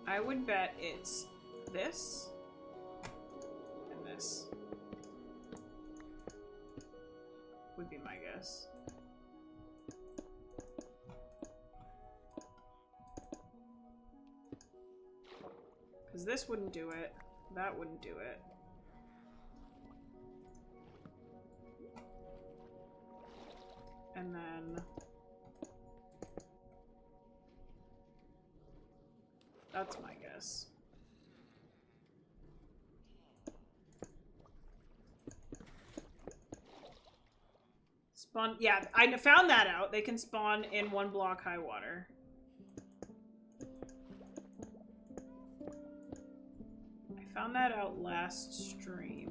A: I would bet it's this and this. Would be my guess. Because this wouldn't do it. That wouldn't do it. And then... that's my guess. Spawn... yeah, I found that out. They can spawn in 1 block high water. I found that out last stream.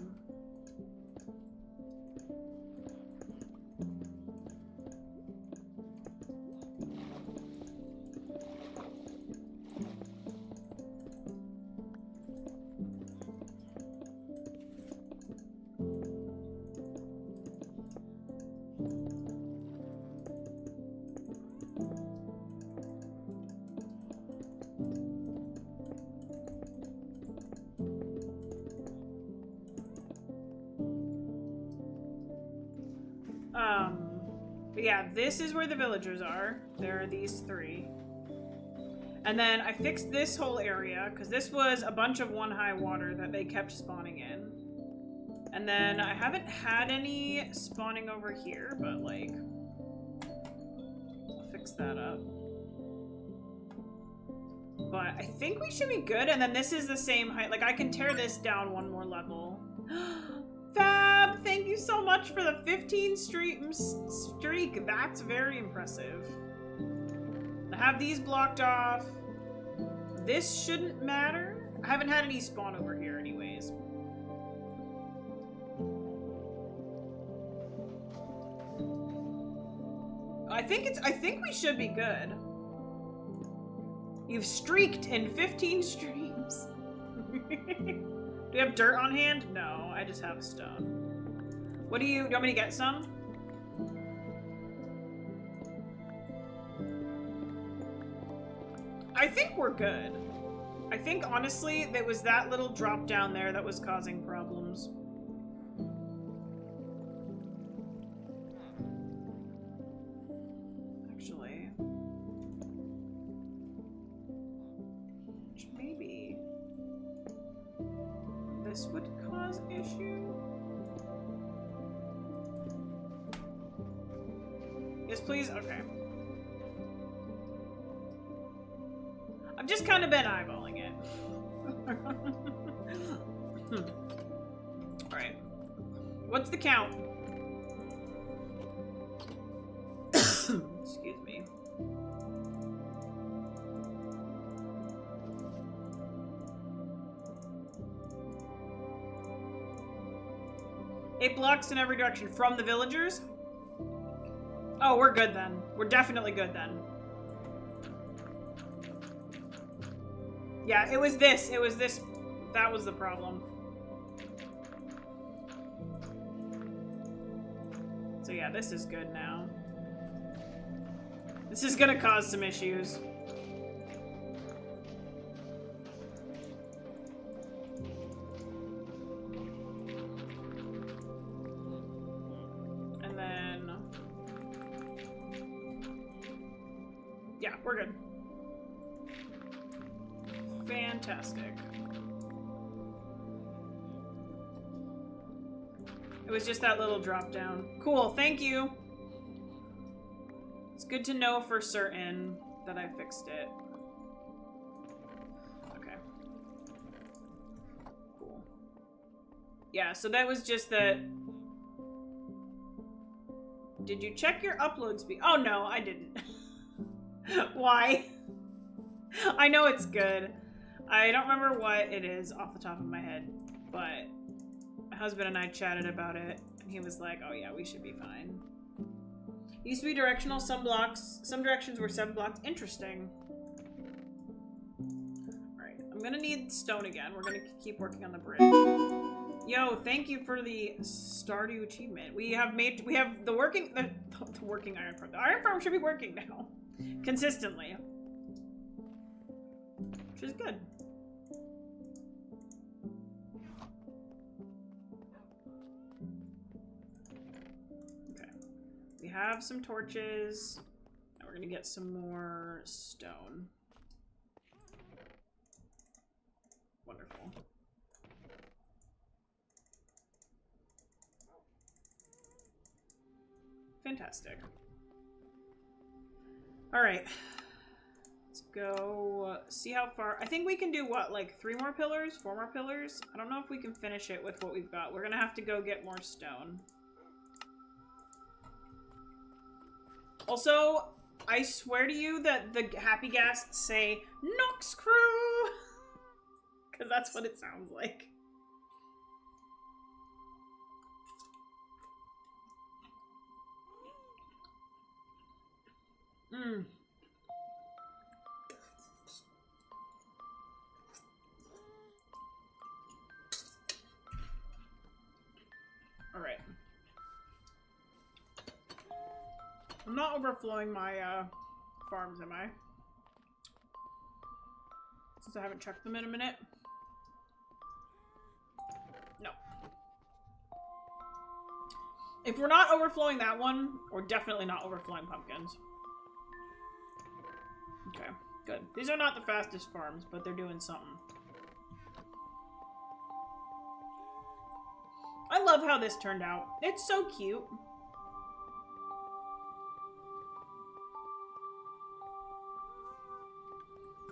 A: But yeah, this is where the villagers are. There are these 3. And then I fixed this whole area, because this was a bunch of 1 high water that they kept spawning in. And then I haven't had any spawning over here, but like, I'll fix that up. But I think we should be good, and then this is the same height. Like, I can tear this down 1 more level. Fab, thank you so much for the 15 streak. That's very impressive. I have these blocked off. This shouldn't matter. I haven't had any spawn over here anyways. I think we should be good. You've streaked in 15 streams. Do you have dirt on hand? No, I just have stone. Do you want me to get some? I think we're good. I think, honestly, there was that little drop down there that was causing problems. Actually. Maybe this would cause issue? Yes, please? Okay. I've just kind of been eyeballing it. Alright. What's the count? Excuse me. Eight blocks in every direction from the villagers? Oh, we're good then. We're definitely good then. Yeah, it was this. It was this. That was the problem. So yeah, this is good now. This is gonna cause some issues. And then... yeah, we're good. Fantastic. It was just that little drop down. Cool, thank you. It's good to know for certain that I fixed it. Okay. Cool. Yeah, so that was just that. Did you check your upload speed? Oh no, I didn't. Why? I know it's good. I don't remember what it is off the top of my head, but my husband and I chatted about it, and he was like, oh yeah, we should be fine. It used to be directional, some directions were 7 blocks. Interesting. Alright, I'm gonna need stone again. We're gonna keep working on the bridge. Yo, thank you for the Stardew achievement. We have the working iron farm. The iron farm should be working now. Consistently. Which is good. Okay. We have some torches. Now we're gonna get some more stone. Wonderful. Fantastic. All right. Let's go see how far. I think we can do what, like 3 more pillars, 4 more pillars? I don't know if we can finish it with what we've got. We're gonna have to go get more stone. Also, I swear to you that the Happy Ghasts say Nox Crew, because that's what it sounds like. Mm. All right. I'm not overflowing my farms, am I? Since I haven't checked them in a minute. No. If we're not overflowing that one, we're definitely not overflowing pumpkins. Okay, good. These are not the fastest farms, but they're doing something. I love how this turned out. It's so cute.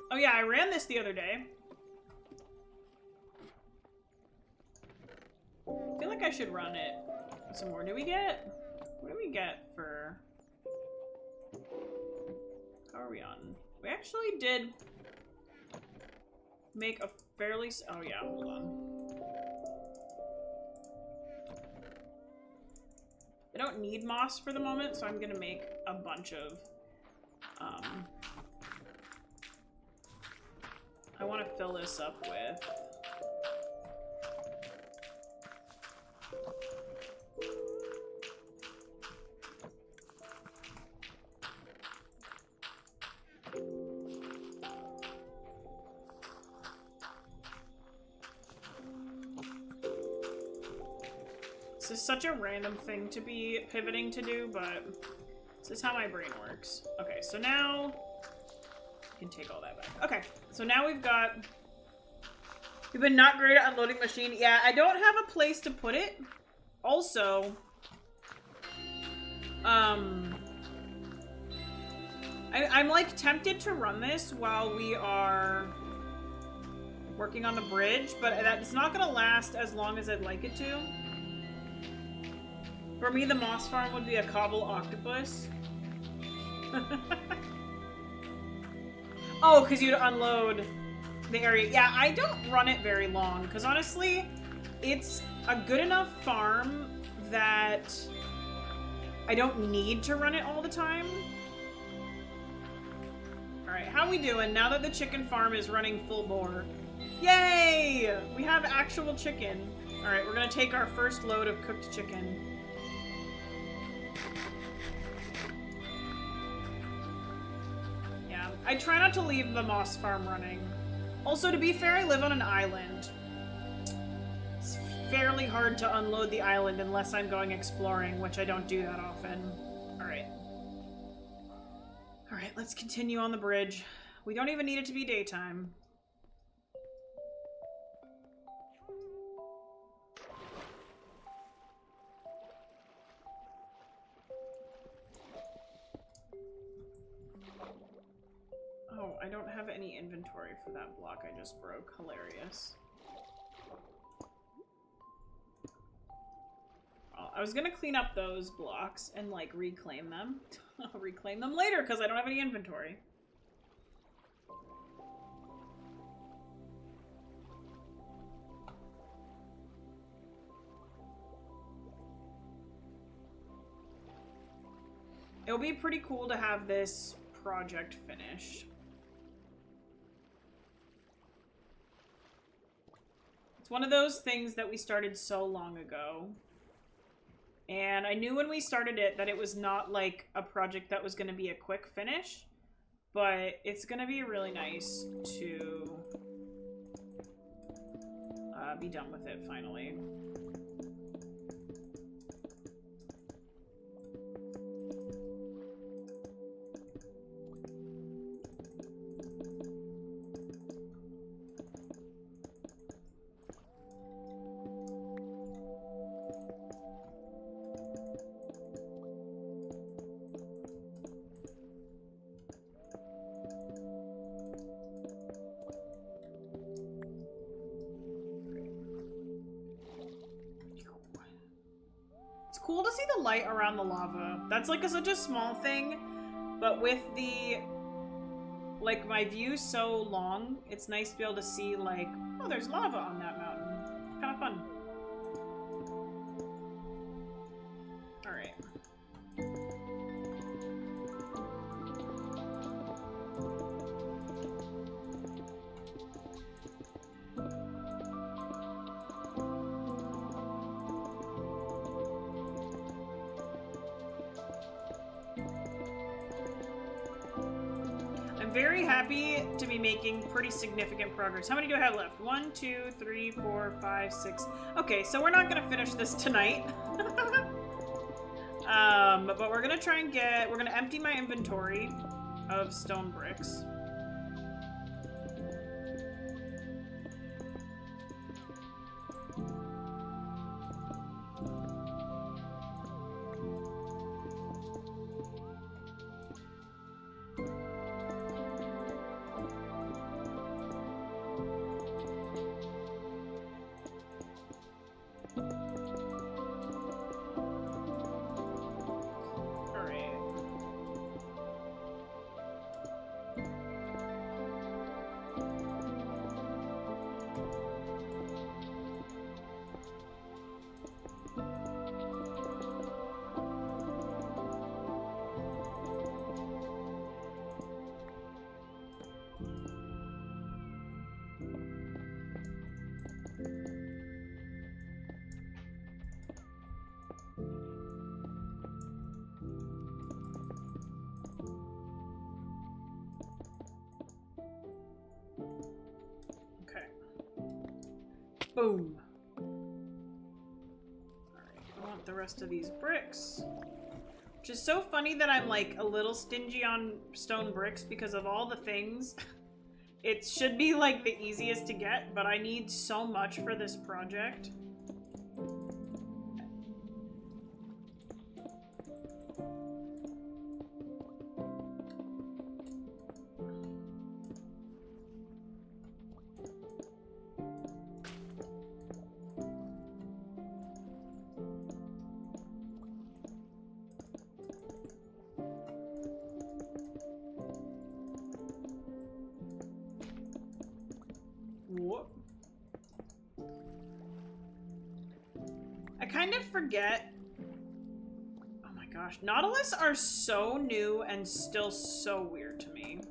A: Oh yeah, I ran this the other day. I feel like I should run it some more. What do we get for... How are we on? We actually did make a fairly... Oh yeah, hold on. I don't need moss for the moment, so I'm gonna make a bunch of... I want to fill this up with... This is such a random thing to be pivoting to do, but this is how my brain works. Okay, so now I can take all that back. Okay, so now we've been not great at unloading machine. Yeah, I don't have a place to put it. Also, I'm like tempted to run this while we are working on the bridge, but that's not gonna last as long as I'd like it to. For me, the moss farm would be a cobble octopus. Oh, because you'd unload the area. Yeah, I don't run it very long, because honestly, it's a good enough farm that I don't need to run it all the time. Alright, how we doing now that the chicken farm is running full bore? Yay! We have actual chicken. Alright, we're gonna take our first load of cooked chicken. Yeah, I try not to leave the moss farm running. Also, to be fair, I live on an island. It's fairly hard to unload the island unless I'm going exploring, which I don't do that often. Alright. Alright, let's continue on the bridge. We don't even need it to be daytime. Oh, I don't have any inventory for that block I just broke. Hilarious. Well, I was gonna clean up those blocks and, like, reclaim them. I'll reclaim them later because I don't have any inventory. It would be pretty cool to have this project finished. It's one of those things that we started so long ago. And I knew when we started it that it was not like a project that was going to be a quick finish. But it's going to be really nice to be done with it finally. Cool to see the light around the lava. That's like such a small thing, but with the, like, my view so long, it's nice to be able to see, like, oh, there's lava on that mountain. Kind of fun. Alright. Very happy to be making pretty significant progress. How many do I have left? 1, 2, 3, 4, 5, 6. Okay, so we're not gonna finish this tonight. But we're gonna try and we're gonna empty my inventory of stone bricks. Boom. Alright, I want the rest of these bricks. Which is so funny that I'm like a little stingy on stone bricks because of all the things. It should be like the easiest to get, but I need so much for this project. I kind of forget. Oh my gosh. Nautilus are so new and still so weird to me.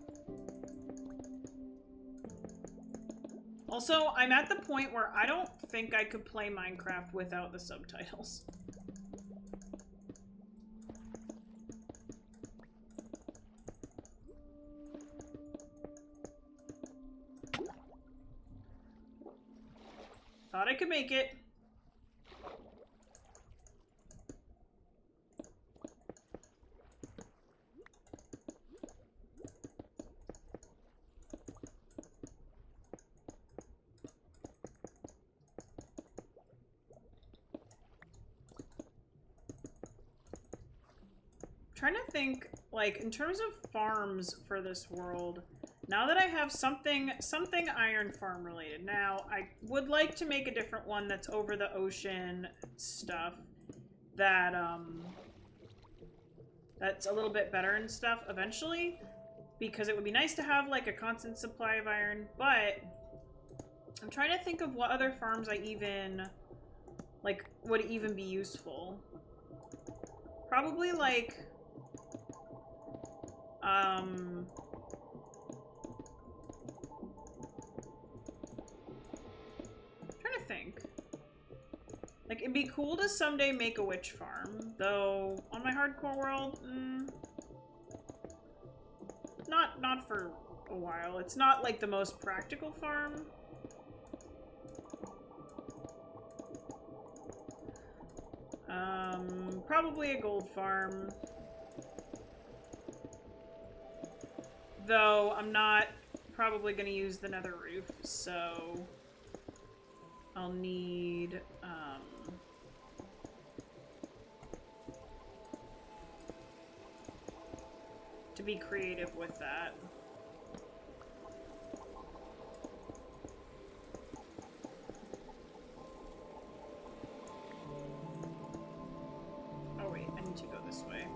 A: Also, I'm at the point where I don't think I could play Minecraft without the subtitles. Thought I could make it. Trying to think, like, in terms of farms for this world, now that I have something iron farm related. Now, I would like to make a different one that's over the ocean stuff that, that's a little bit better and stuff eventually, because it would be nice to have, like, a constant supply of iron, but I'm trying to think of what other farms I even, like, would even be useful. Probably, like, trying to think. Like, it'd be cool to someday make a witch farm, though on my hardcore world, not for a while. It's not like the most practical farm. Probably a gold farm. Though I'm not probably going to use the nether roof, so I'll need to be creative with that. Oh wait, I need to go this way.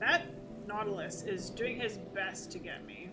A: That Nautilus is doing his best to get me.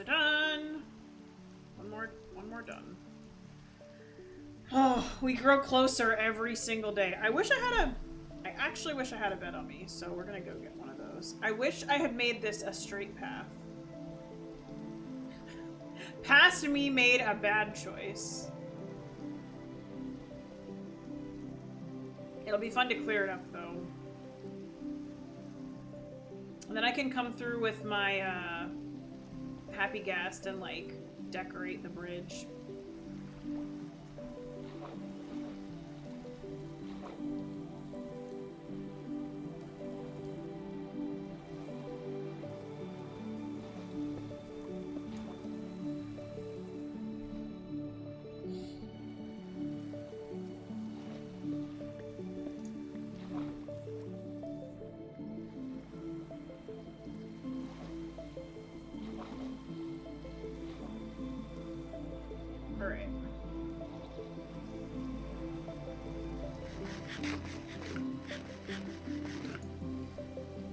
A: Done. One more done. Oh, we grow closer every single day. I actually wish I had a bed on me, so we're gonna go get one of those. I wish I had made this a straight path. Past me made a bad choice. It'll be fun to clear it up, though. And then I can come through with my Happy Ghast and like decorate the bridge.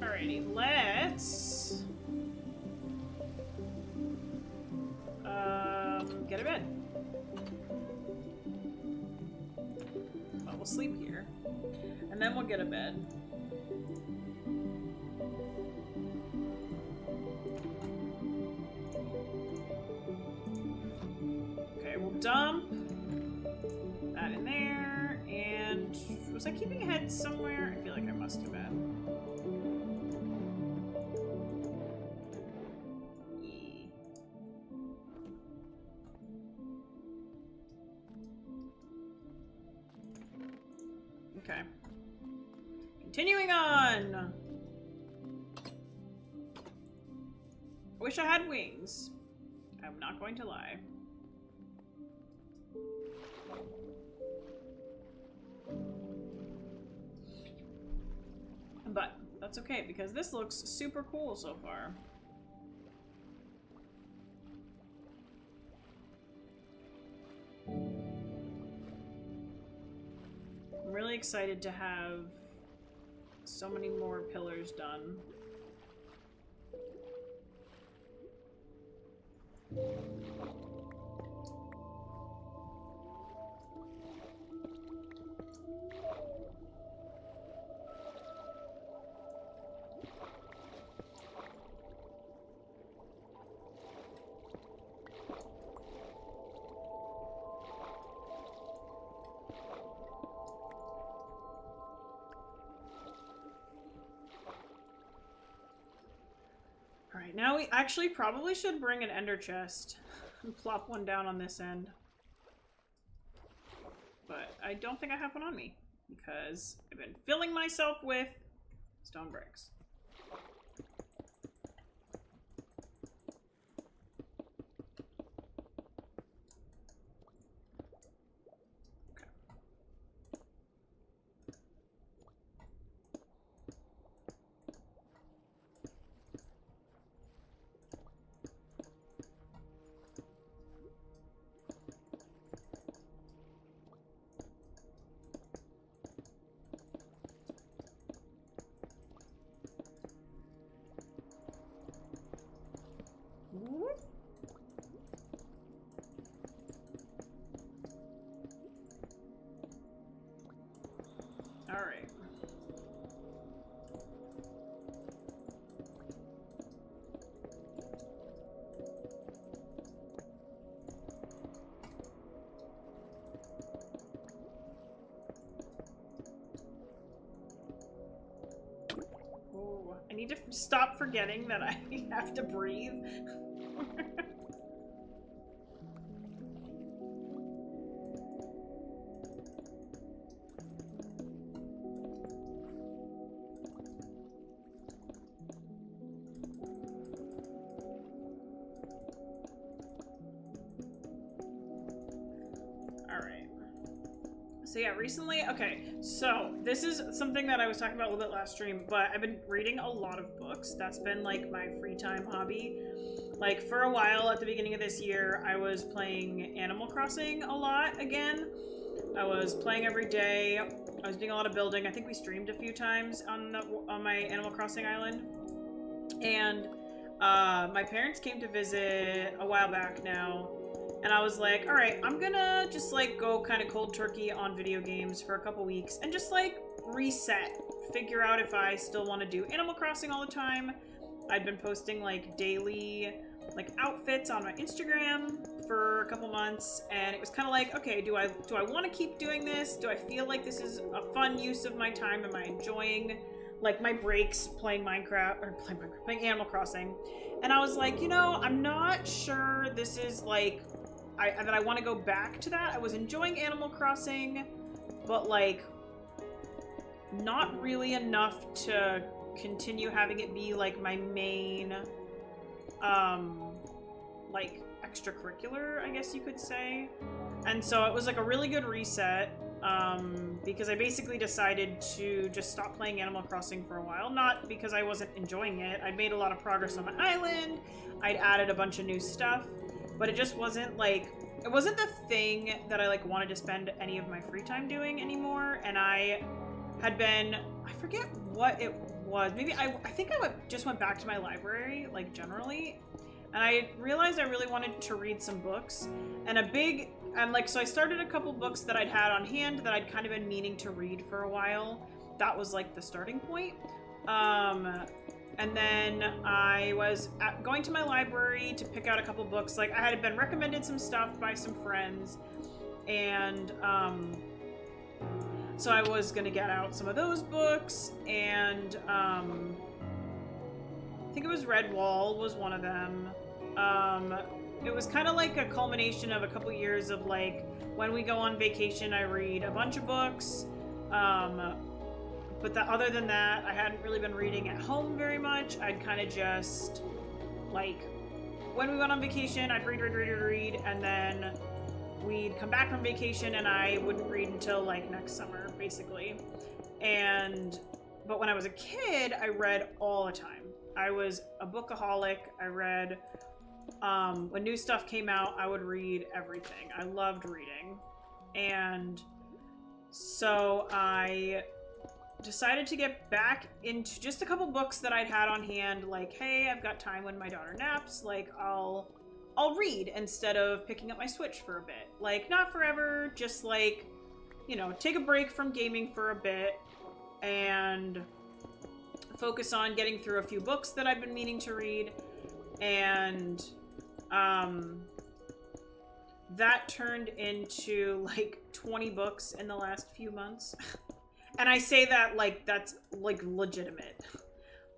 A: Alrighty, let's get a bed. Well, we'll sleep here, and then we'll get a bed. Okay, we'll dump that in there, and was I keeping ahead somewhere? I feel like I must have been. Okay. Continuing on! I wish I had wings. I'm not going to lie. But that's okay, because this looks super cool so far. I'm really excited to have so many more pillars done. Alright, now we actually probably should bring an ender chest and plop one down on this end. But I don't think I have one on me because I've been filling myself with stone bricks. Alright. Oh, I need to stop forgetting that I have to breathe. So yeah, recently, okay, so this is something that I was talking about a little bit last stream, but I've been reading a lot of books. That's been like my free time hobby. Like for a while at the beginning of this year, I was playing Animal Crossing a lot again. I was playing every day. I was doing a lot of building. I think we streamed a few times on my Animal Crossing island. And my parents came to visit a while back now. And I was like, all right, I'm gonna just like go kind of cold turkey on video games for a couple weeks and just like reset, figure out if I still want to do Animal Crossing all the time. I'd been posting like daily like outfits on my Instagram for a couple months, and it was kind of like, okay, do I want to keep doing this? Do I feel like this is a fun use of my time? Am I enjoying like my breaks playing Minecraft, or playing Animal Crossing. And I was like, you know, I'm not sure this is like, that I want to go back to that. I was enjoying Animal Crossing, but like, not really enough to continue having it be like my main, like extracurricular, I guess you could say. And so it was like a really good reset, because I basically decided to just stop playing Animal Crossing for a while. Not because I wasn't enjoying it. I'd made a lot of progress on my island. I'd added a bunch of new stuff, but it just wasn't like, it wasn't the thing that I like wanted to spend any of my free time doing anymore. And I had been, I forget what it was. Maybe I think I just went back to my library, like generally. And I realized I really wanted to read some books, so I started a couple books that I'd had on hand that I'd kind of been meaning to read for a while. That was like the starting point. And then I was going to my library to pick out a couple books. Like, I had been recommended some stuff by some friends, and so I was gonna get out some of those books, and I think it was Redwall was one of them. It was kind of like a culmination of a couple years of like, when we go on vacation, I read a bunch of books. But other than that, I hadn't really been reading at home very much. I'd kind of just, like, when we went on vacation, I'd read, and then we'd come back from vacation and I wouldn't read until like next summer, basically. But when I was a kid, I read all the time. I was a bookaholic. I read, when new stuff came out, I would read everything. I loved reading. And so I decided to get back into just a couple books that I'd had on hand, like, hey, I've got time when my daughter naps, like, I'll read instead of picking up my Switch for a bit. Like, not forever, just like, you know, take a break from gaming for a bit and focus on getting through a few books that I've been meaning to read. And that turned into like 20 books in the last few months. And I say that like that's like legitimate.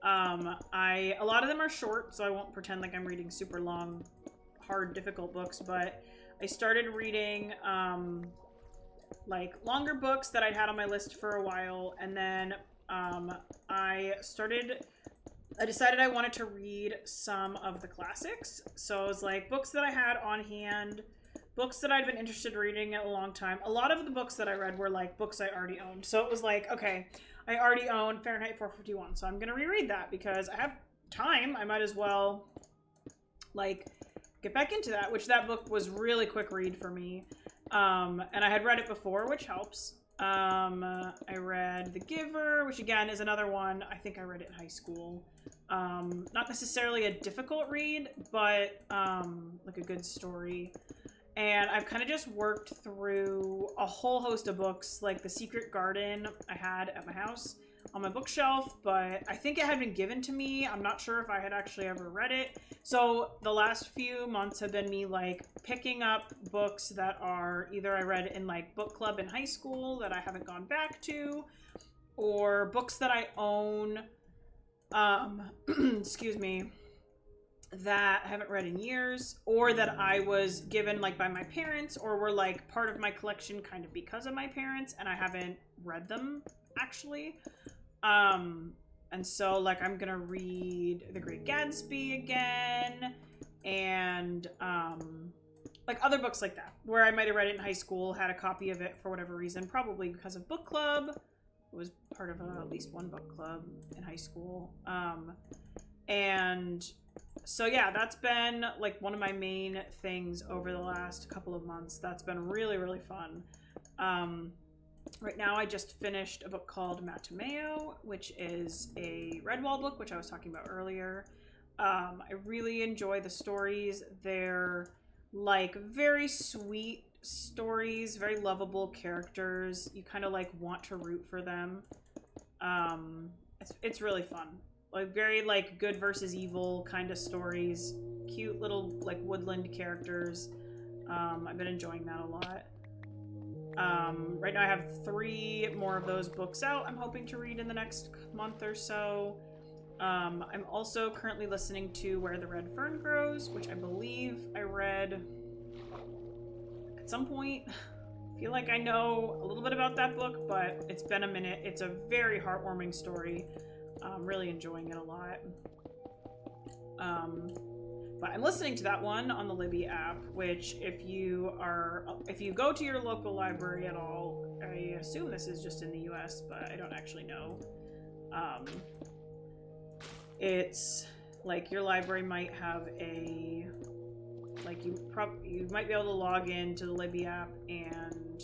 A: A lot of them are short, so I won't pretend like I'm reading super long, hard, difficult books, but I started reading like longer books that I'd had on my list for a while, and then I decided I wanted to read some of the classics. So it was like books that I had on hand, books that I'd been interested in reading a long time. A lot of the books that I read were like books I already owned. So it was like, okay, I already own Fahrenheit 451, so I'm going to reread that because I have time. I might as well like get back into that, which that book was really quick read for me. And I had read it before, which helps. I read The Giver, which again is another one. I think I read it in high school. Not necessarily a difficult read, but like a good story. And I've kind of just worked through a whole host of books, like The Secret Garden I had at my house on my bookshelf, but I think it had been given to me. I'm not sure if I had actually ever read it. So the last few months have been me like picking up books that are either I read in like book club in high school that I haven't gone back to, or books that I own, excuse me, that I haven't read in years, or that I was given like by my parents, or were like part of my collection kind of because of my parents, and I haven't read them actually. And so like I'm gonna read The Great Gatsby again, and like other books like that, where I might have read it in high school, had a copy of it for whatever reason, probably because of book club. It was part of at least one book club in high school. And so yeah, that's been like one of my main things over the last couple of months. That's been really, really fun. Right now I just finished a book called Matameo, which is a Redwall book, which I was talking about earlier. I really enjoy the stories. They're like very sweet stories, very lovable characters. You kind of like want to root for them. It's really fun. Like very like good versus evil kind of stories. Cute little like woodland characters. I've been enjoying that a lot. Right now I have 3 more of those books out I'm hoping to read in the next month or so. I'm also currently listening to Where the Red Fern Grows, which I believe I read at some point. I feel like I know a little bit about that book, but it's been a minute. It's a very heartwarming story. I'm really enjoying it a lot. But I'm listening to that one on the Libby app, which if you go to your local library at all, I assume this is just in the US, but I don't actually know. It's like your library might have a, like you might be able to log into the Libby app and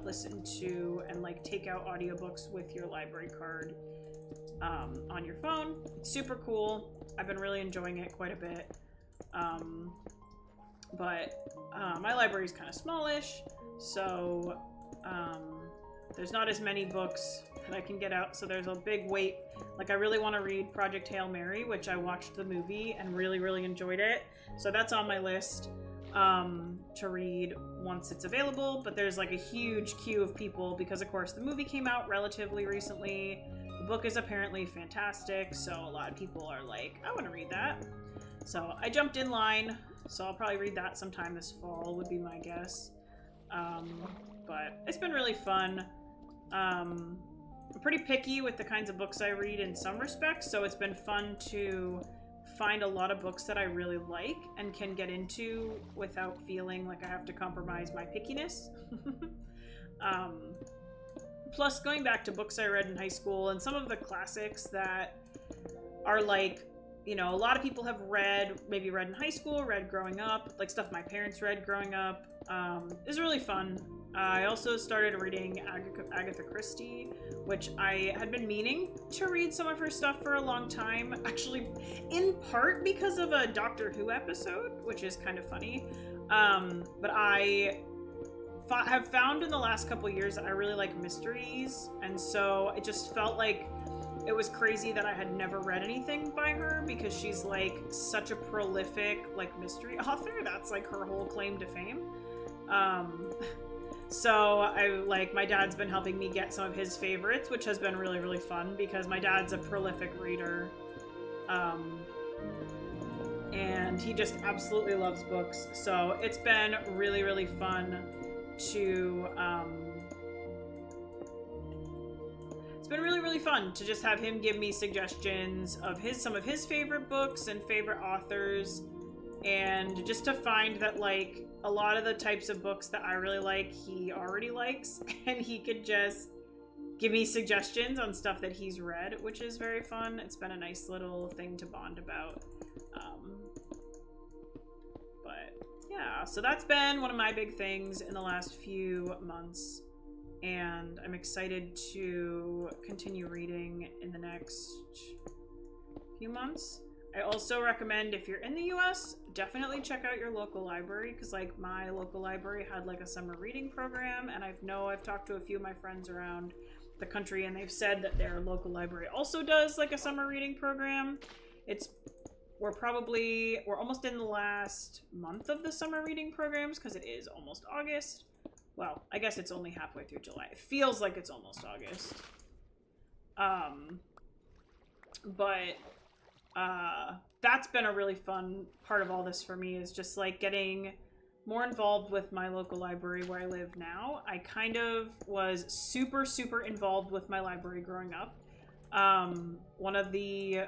A: listen to and like take out audiobooks with your library card on your phone. It's super cool. I've been really enjoying it quite a bit. My library is kind of smallish, so there's not as many books that I can get out, so there's a big wait. Like, I really want to read Project Hail Mary, which I watched the movie and really, really enjoyed it. So that's on my list to read once it's available, but there's like a huge queue of people because, of course, the movie came out relatively recently. The book is apparently fantastic, so a lot of people are like, I want to read that. So I jumped in line, so I'll probably read that sometime this fall would be my guess. But it's been really fun. I'm pretty picky with the kinds of books I read in some respects, so it's been fun to find a lot of books that I really like and can get into without feeling like I have to compromise my pickiness. Plus, going back to books I read in high school and some of the classics that are like, you know, a lot of people have read in high school, read growing up, like stuff my parents read growing up. Is really fun. I also started reading Agatha Christie, which I had been meaning to read some of her stuff for a long time, actually in part because of a Doctor Who episode, which is kind of funny. But I have found in the last couple years that I really like mysteries, and so it just felt like it was crazy that I had never read anything by her because she's like such a prolific like mystery author. That's like her whole claim to fame. So my dad's been helping me get some of his favorites, which has been really, really fun because my dad's a prolific reader. And he just absolutely loves books. So it's been really, really fun to, just have him give me suggestions of some of his favorite books and favorite authors, and just to find that like a lot of the types of books that I really like he already likes, and he could just give me suggestions on stuff that he's read, which is very fun. It's been a nice little thing to bond about. But yeah, so that's been one of my big things in the last few months. And I'm excited to continue reading in the next few months. I also recommend, if you're in the US, definitely check out your local library, because like my local library had like a summer reading program, and I've talked to a few of my friends around the country, and they've said that their local library also does like a summer reading program. We're almost in the last month of the summer reading programs, because it is almost August. Well, I guess it's only halfway through July. It feels like it's almost August. That's been a really fun part of all this for me, is just like getting more involved with my local library where I live now. I kind of was super, super involved with my library growing up. One of the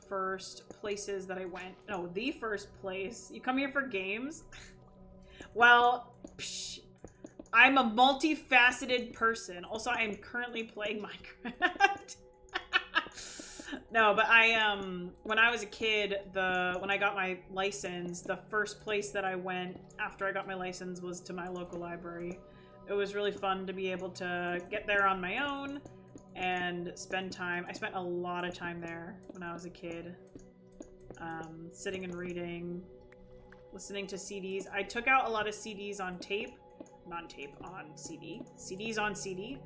A: first places that I went, the first place, you come here for games? Well, I'm a multifaceted person. Also, I am currently playing Minecraft. No, but when I was a kid, when I got my license, the first place that I went after I got my license was to my local library. It was really fun to be able to get there on my own and spend time. I spent a lot of time there when I was a kid, sitting and reading, listening to CDs. I took out a lot of CDs on tape. On CD. CDs on CD.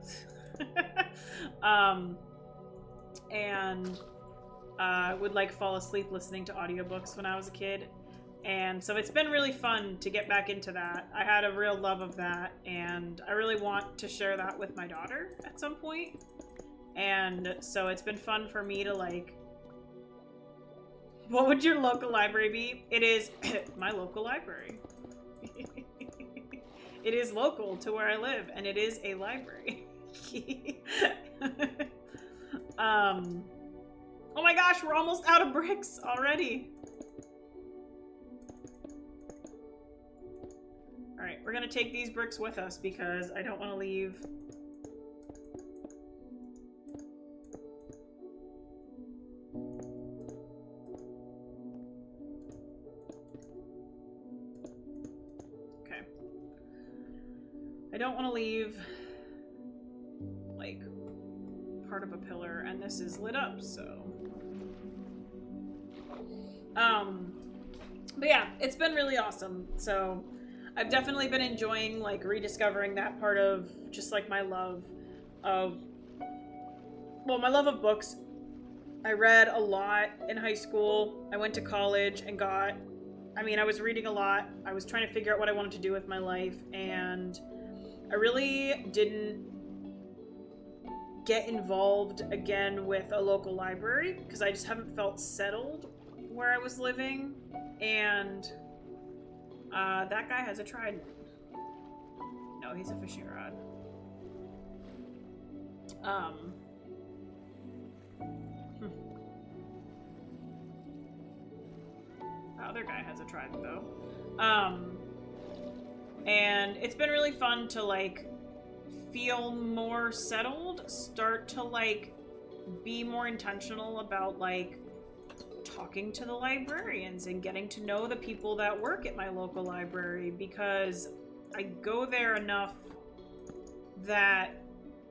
A: And would like fall asleep listening to audiobooks when I was a kid. And so it's been really fun to get back into that. I had a real love of that, and I really want to share that with my daughter at some point. And so it's been fun for me to, like... What would your local library be? It is my local library. It is local to where I live, and it is a library. Oh my gosh, we're almost out of bricks already. Alright, we're gonna take these bricks with us because I don't want to leave. Okay. I don't want to leave, like, part of a pillar, and this is lit up, so... But yeah, it's been really awesome, so... I've definitely been enjoying, like, rediscovering that part of just, like, my love of... Well, my love of books. I read a lot in high school. I went to college and got... I mean, I was reading a lot. I was trying to figure out what I wanted to do with my life, and I really didn't get involved again with a local library because I just haven't felt settled where I was living, and... that guy has a trident. No, he's a fishing rod. The other guy has a trident, though. And it's been really fun to, like, feel more settled, start to, like, be more intentional about, like, talking to the librarians and getting to know the people that work at my local library, because I go there enough that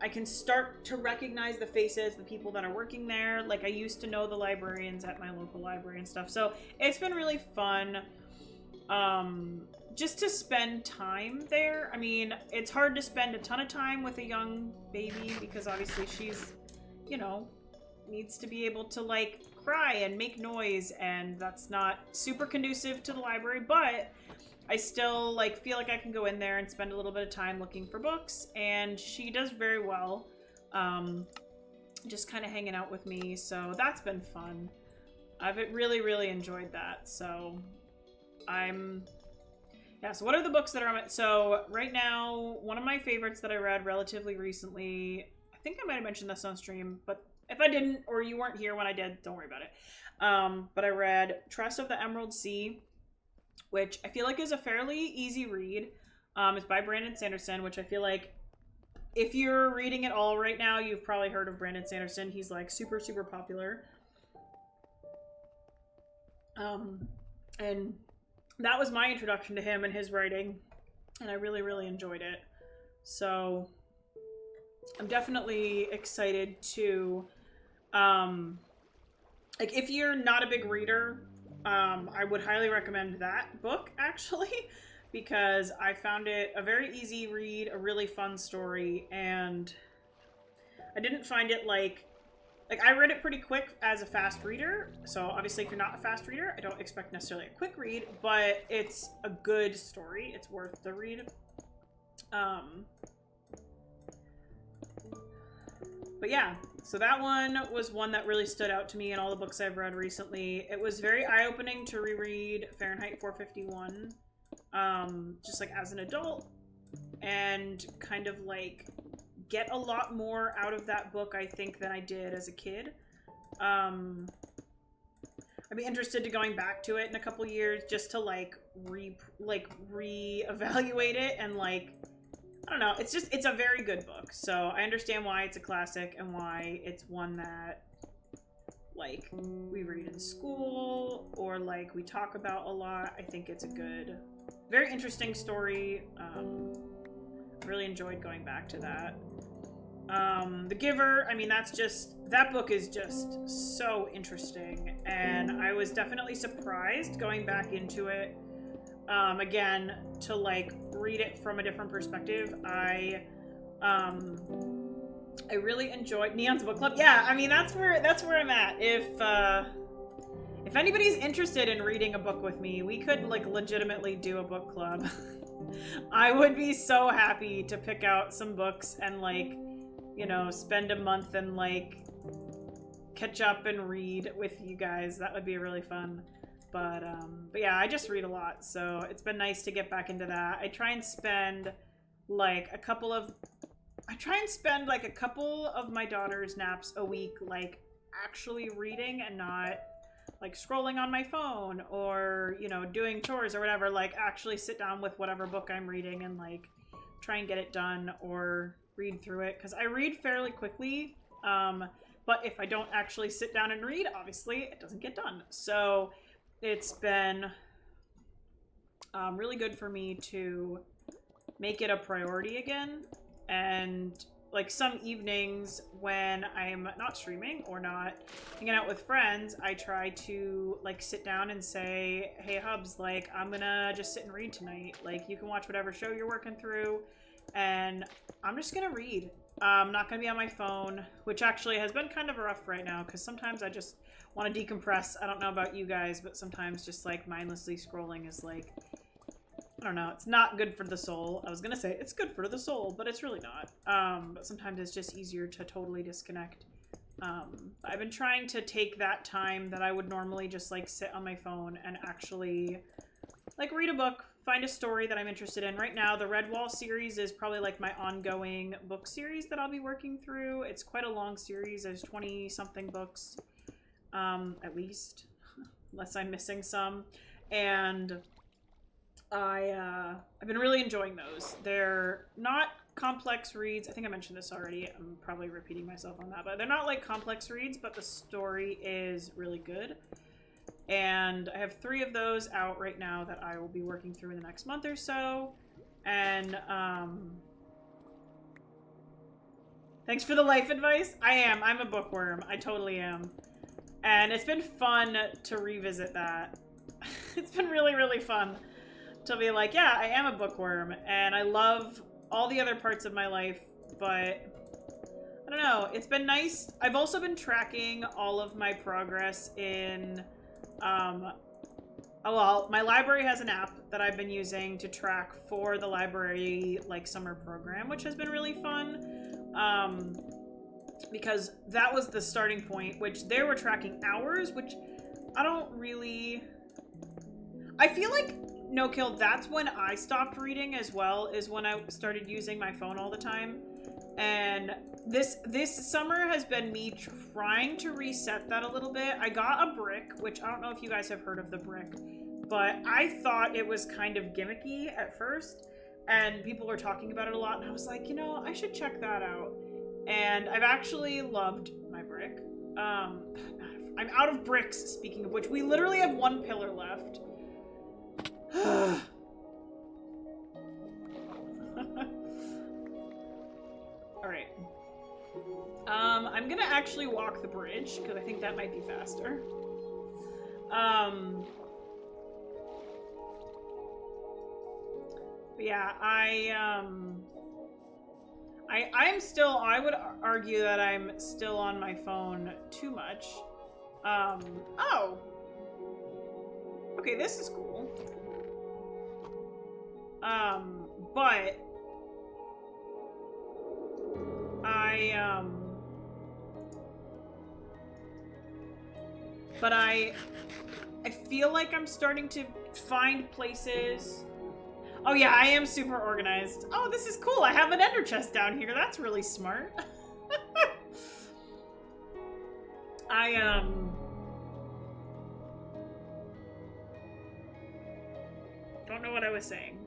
A: I can start to recognize the faces, the people that are working there. Like, I used to know the librarians at my local library and stuff. So it's been really fun just to spend time there. I mean, it's hard to spend a ton of time with a young baby because obviously she's, you know, needs to be able to, like, cry and make noise, and that's not super conducive to the library, but I still, like, feel like I can go in there and spend a little bit of time looking for books, and she does very well, just kind of hanging out with me, so that's been fun. I've really, really enjoyed that, so yeah, so what are the books that are on it? So right now, one of my favorites that I read relatively recently, I think I might have mentioned this on stream, but if I didn't, or you weren't here when I did, don't worry about it. But I read Trust of the Emerald Sea, which I feel like is a fairly easy read. It's by Brandon Sanderson, which I feel like if you're reading it all right now, you've probably heard of Brandon Sanderson. He's, like, super, super popular. And that was my introduction to him and his writing, and I really, really enjoyed it. So I'm definitely excited to, like, if you're not a big reader, I would highly recommend that book, actually, because I found it a very easy read, a really fun story, and I didn't find it, like, I read it pretty quick as a fast reader, so obviously if you're not a fast reader, I don't expect necessarily a quick read, but it's a good story. It's worth the read. But yeah, so that one was one that really stood out to me in all the books I've read recently. It was very eye-opening to reread Fahrenheit 451, just, like, as an adult, and kind of, like, get a lot more out of that book, I think, than I did as a kid. I'd be interested to going back to it in a couple years just to, like, re-evaluate it and, like, I don't know. It's just, it's a very good book. So I understand why it's a classic and why it's one that, like, we read in school or, like, we talk about a lot. I think it's a good, very interesting story. Really enjoyed going back to that. The Giver, I mean, that book is just so interesting, and I was definitely surprised going back into it, again, to, like, read it from a different perspective. I really enjoyed Neon's Book Club. Yeah, I mean, that's where I'm at. If anybody's interested in reading a book with me, we could, like, legitimately do a book club. I would be so happy to pick out some books and, like, you know, spend a month and, like, catch up and read with you guys. That would be really fun. But yeah, I just read a lot, so it's been nice to get back into that. I try and spend, like, a couple of my daughter's naps a week, like, actually reading and not like scrolling on my phone or, you know, doing chores or whatever. Like, actually sit down with whatever book I'm reading and, like, try and get it done or read through it, because I read fairly quickly, but if I don't actually sit down and read, obviously it doesn't get done. So it's been really good for me to make it a priority again. And like some evenings when I'm not streaming or not hanging out with friends, I try to like sit down and say, hey Hubs, like, I'm gonna just sit and read tonight. Like, you can watch whatever show you're working through and I'm just gonna read. I'm not gonna be on my phone, which actually has been kind of rough right now because sometimes I just want to decompress. I don't know about you guys, but sometimes just like mindlessly scrolling is like, I don't know, it's not good for the soul. I was gonna say it's good for the soul, but it's really not. But sometimes it's just easier to totally disconnect. I've been trying to take that time that I would normally just like sit on my phone and actually like read a book, find a story that I'm interested in. Right now, the Redwall series is probably like my ongoing book series that I'll be working through. It's quite a long series. There's 20 something books, at least, unless I'm missing some. And I've been really enjoying those. They're not complex reads. I think I mentioned this already. I'm probably repeating myself on that, but they're not like complex reads, but the story is really good. And I have 3 of those out right now that I will be working through in the next month or so. And thanks for the life advice. I'm a bookworm. I totally am. And it's been fun to revisit that. It's been really, really fun to be like, yeah, I am a bookworm, and I love all the other parts of my life, but I don't know, it's been nice. I've also been tracking all of my progress in, well, my library has an app that I've been using to track for the library, like, summer program, which has been really fun, because that was the starting point, which they were tracking hours, which I don't really... I feel like No Kill, that's when I stopped reading as well, is when I started using my phone all the time. And this summer has been me trying to reset that a little bit. I got a brick, which I don't know if you guys have heard of the brick, but I thought it was kind of gimmicky at first, and people were talking about it a lot, and I was like, you know, I should check that out. And I've actually loved my brick. I'm out of bricks, speaking of which. We literally have 1 pillar left. Alright. I'm gonna actually walk the bridge, because I think that might be faster. But yeah, I would argue that I'm still on my phone too much. Oh! Okay, this is cool. But I feel like I'm starting to find places. Oh yeah, I am super organized. Oh, this is cool. I have an ender chest down here. That's really smart. Don't know what I was saying.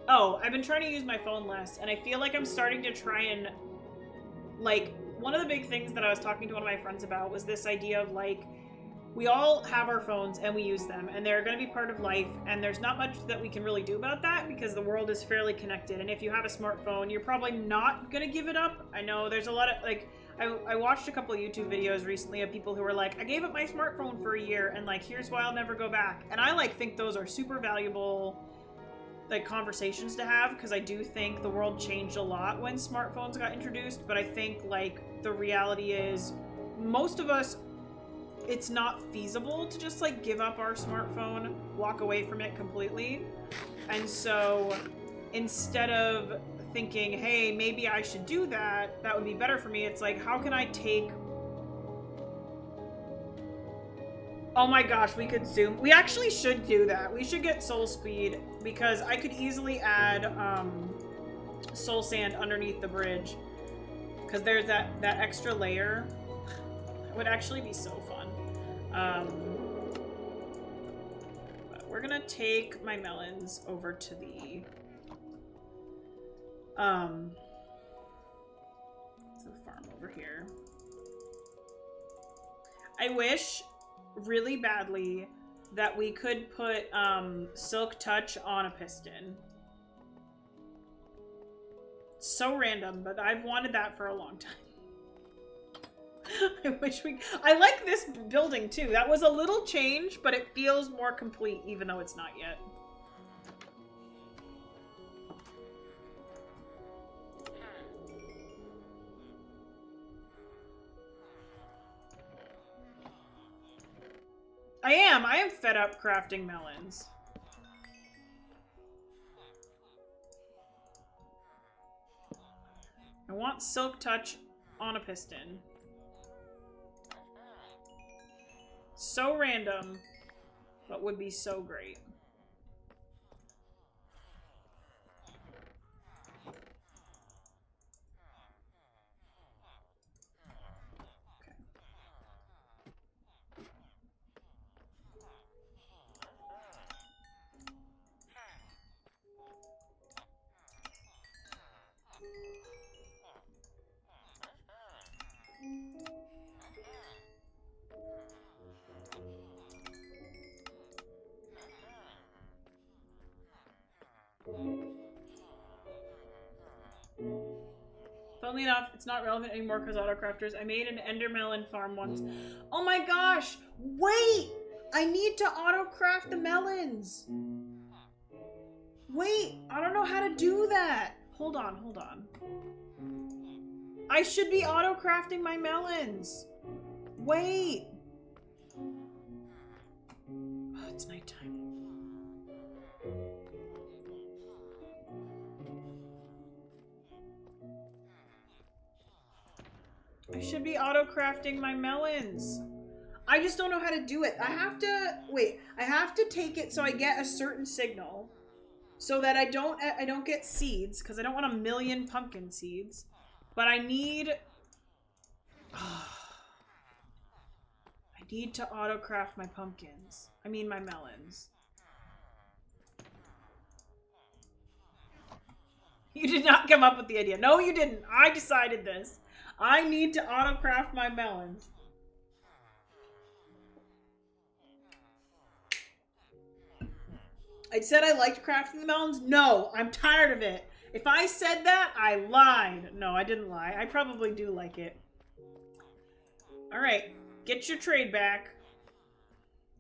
A: Oh, I've been trying to use my phone less, and I feel like I'm starting to try and, like, one of the big things that I was talking to one of my friends about was this idea of, like, we all have our phones and we use them, and they're going to be part of life, and there's not much that we can really do about that because the world is fairly connected, and if you have a smartphone, you're probably not going to give it up. I know there's a lot of, like, I watched a couple of YouTube videos recently of people who were like, I gave up my smartphone for a year, and, like, here's why I'll never go back. And I, like, think those are super valuable, like, conversations to have, because I do think the world changed a lot when smartphones got introduced, but I think, like, the reality is most of us it's not feasible to just like give up our smartphone, walk away from it completely. And so instead of thinking, hey, maybe I should do that, that would be better for me, it's like, how can I take... Oh my gosh, we could zoom. We actually should do that. We should get soul speed, because I could easily add soul sand underneath the bridge, because there's that extra layer. It would actually be so fun. But we're gonna take my melons over to the farm over here. I wish really badly that we could put Silk Touch on a piston. So random, but I've wanted that for a long time. I wish we... I like this building too. That was a little change, but it feels more complete even though it's not yet. I am fed up crafting melons. I want Silk Touch on a piston. So random, but would be so great. Funnily enough, it's not relevant anymore because autocrafters. I made an endermelon farm once. Oh my gosh! Wait! I need to autocraft the melons! Wait! I don't know how to do that! Hold on, hold on. I should be autocrafting my melons! Wait! Oh, it's nighttime. I should be auto-crafting my melons. I just don't know how to do it. I have to... Wait. I have to take it so I get a certain signal. So that I don't get seeds. Because I don't want a million pumpkin seeds. But I need... I need to auto-craft my pumpkins. I mean my melons. You did not come up with the idea. No, you didn't. I decided this. I need to auto-craft my melons. I said I liked crafting the melons? No, I'm tired of it. If I said that, I lied. No, I didn't lie. I probably do like it. Alright, get your trade back.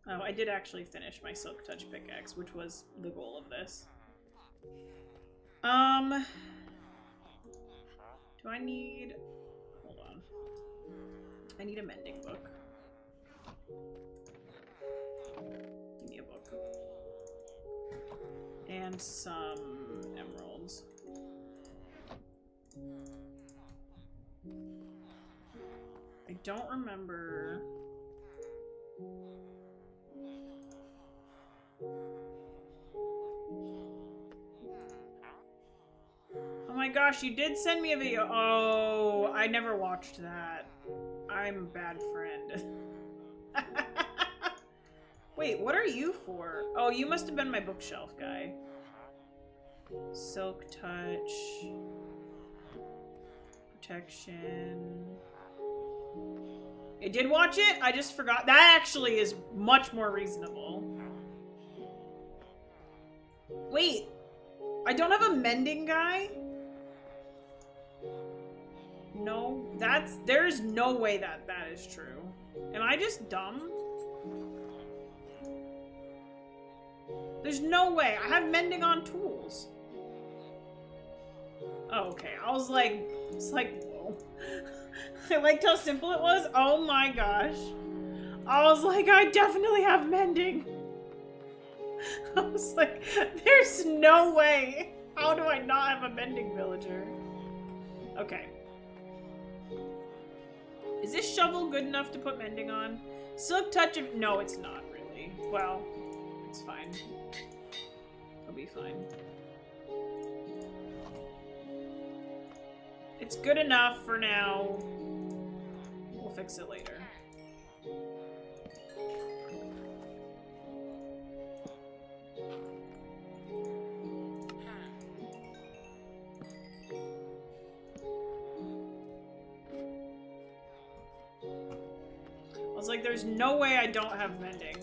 A: Oh, I did actually finish my Silk Touch pickaxe, which was the goal of this. Do I need... I need a mending book. Give me a book. And some emeralds. I don't remember... Oh my gosh, you did send me a video. Oh, I never watched that. I'm a bad friend. Wait, what are you for? Oh, you must have been my bookshelf guy. Silk Touch. Protection. I did watch it, I just forgot. That actually is much more reasonable. Wait, I don't have a mending guy? No, there's no way that is true. Am I just dumb? There's no way. I have mending on tools. Oh, okay. I was like, it's like, whoa. I liked how simple it was. Oh my gosh. I was like, I definitely have mending. I was like, there's no way. How do I not have a mending villager? Okay. Is this shovel good enough to put mending on? Silk touch of... No, it's not really. Well, it's fine. It'll be fine. It's good enough for now. We'll fix it later. I was like, there's no way I don't have mending.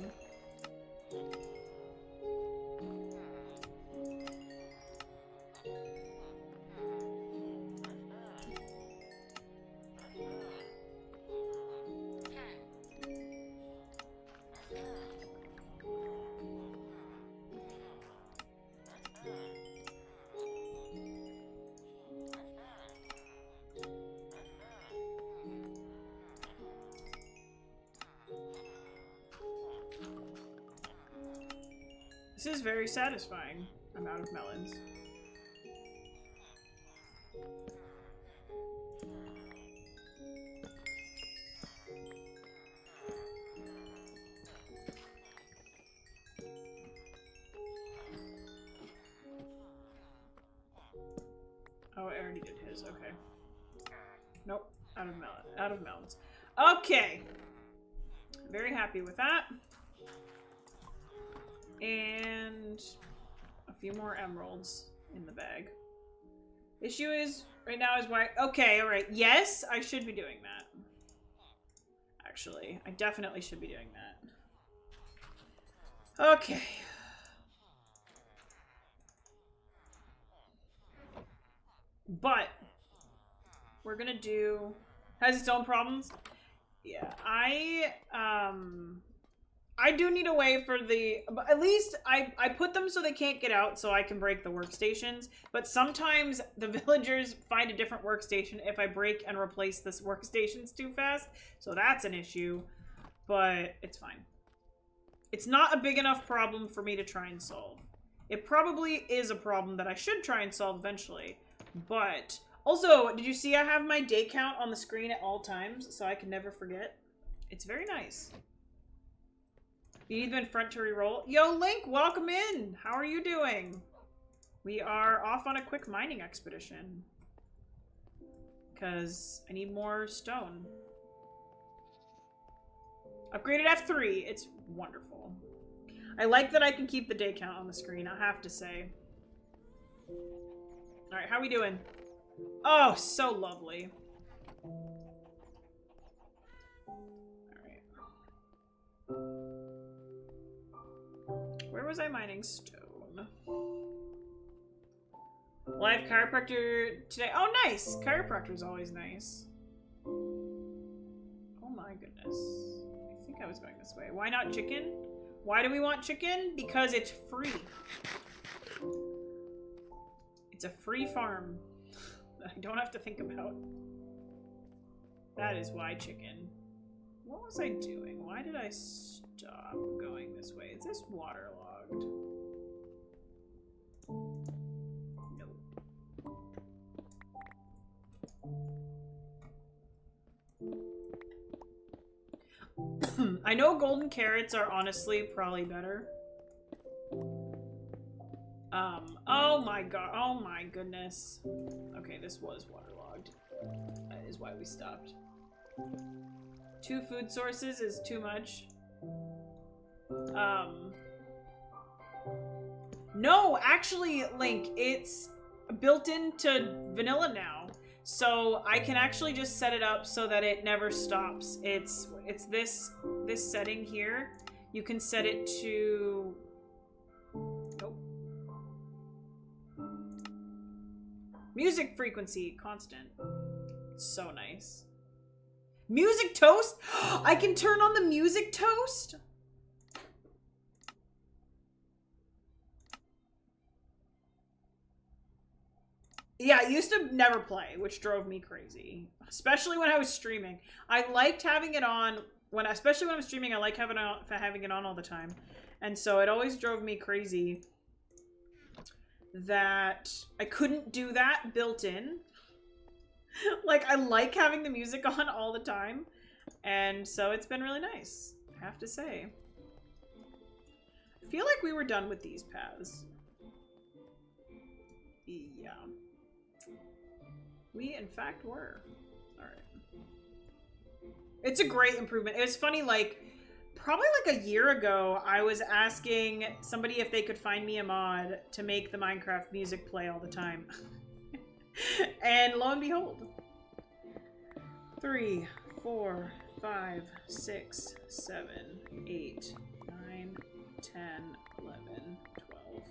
A: This is very satisfying. I'm out of melons. Oh, I already did his. Okay. Nope. Out of melons. Okay. Very happy with that. And a few more emeralds in the bag. Issue is, right now is why... Okay, alright. Yes, I should be doing that. Actually, I definitely should be doing that. Okay. But, we're gonna do... Has its own problems? Yeah, I do need a way for the... At least I put them so they can't get out so I can break the workstations. But sometimes the villagers find a different workstation if I break and replace this workstations too fast. So that's an issue. But it's fine. It's not a big enough problem for me to try and solve. It probably is a problem that I should try and solve eventually. But... Also, did you see I have my day count on the screen at all times so I can never forget? It's very nice. You need them in front to reroll. Yo, Link, welcome in. How are you doing? We are off on a quick mining expedition. Because I need more stone. Upgraded F3. It's wonderful. I like that I can keep the day count on the screen, I have to say. Alright, how we doing? Oh, so lovely. Alright. Where was I mining stone? Live chiropractor today. Oh, nice! Chiropractor's always nice. Oh my goodness. I think I was going this way. Why not chicken? Why do we want chicken? Because it's free. It's a free farm. I don't have to think about. That is why chicken. What was I doing? Why did I stop going this way? Is this waterlogged? No. I know golden carrots are honestly probably better. Oh my god. Oh my goodness. Okay, this was waterlogged. That is why we stopped. 2 food sources is too much. No, actually, Link, it's built into vanilla now. So I can actually just set it up so that it never stops. It's this setting here. You can set it to... Nope. Music frequency, constant. So nice. Music toast? I can turn on the music toast? Yeah, I used to never play, which drove me crazy. Especially when I was streaming. I liked having it on especially when I'm streaming, I like having it on all the time. And so it always drove me crazy that I couldn't do that built in. Like, I like having the music on all the time. And so it's been really nice, I have to say. I feel like we were done with these paths. Yeah. We, in fact, were. Alright. It's a great improvement. It was funny, like, probably like a year ago, I was asking somebody if they could find me a mod to make the Minecraft music play all the time. And lo and behold. 3, 4, 5, 6, 7, 8, 9, 10, 11, 12.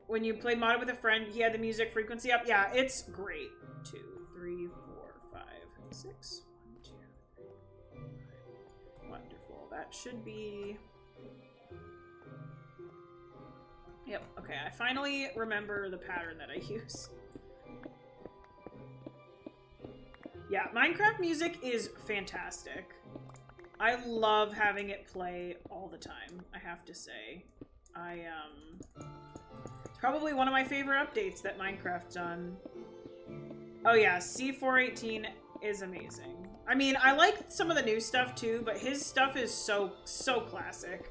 A: When you played modded with a friend, he had the music frequency up. Yeah, it's great. 2, 3, 4, 5, 6. 1, 2, 3, 4, 5. Wonderful. That should be... Yep, okay, I finally remember the pattern that I use. Yeah, Minecraft music is fantastic. I love having it play all the time, I have to say. It's probably one of my favorite updates that Minecraft's done. Oh yeah, C418 is amazing. I mean, I like some of the new stuff too, but his stuff is so classic.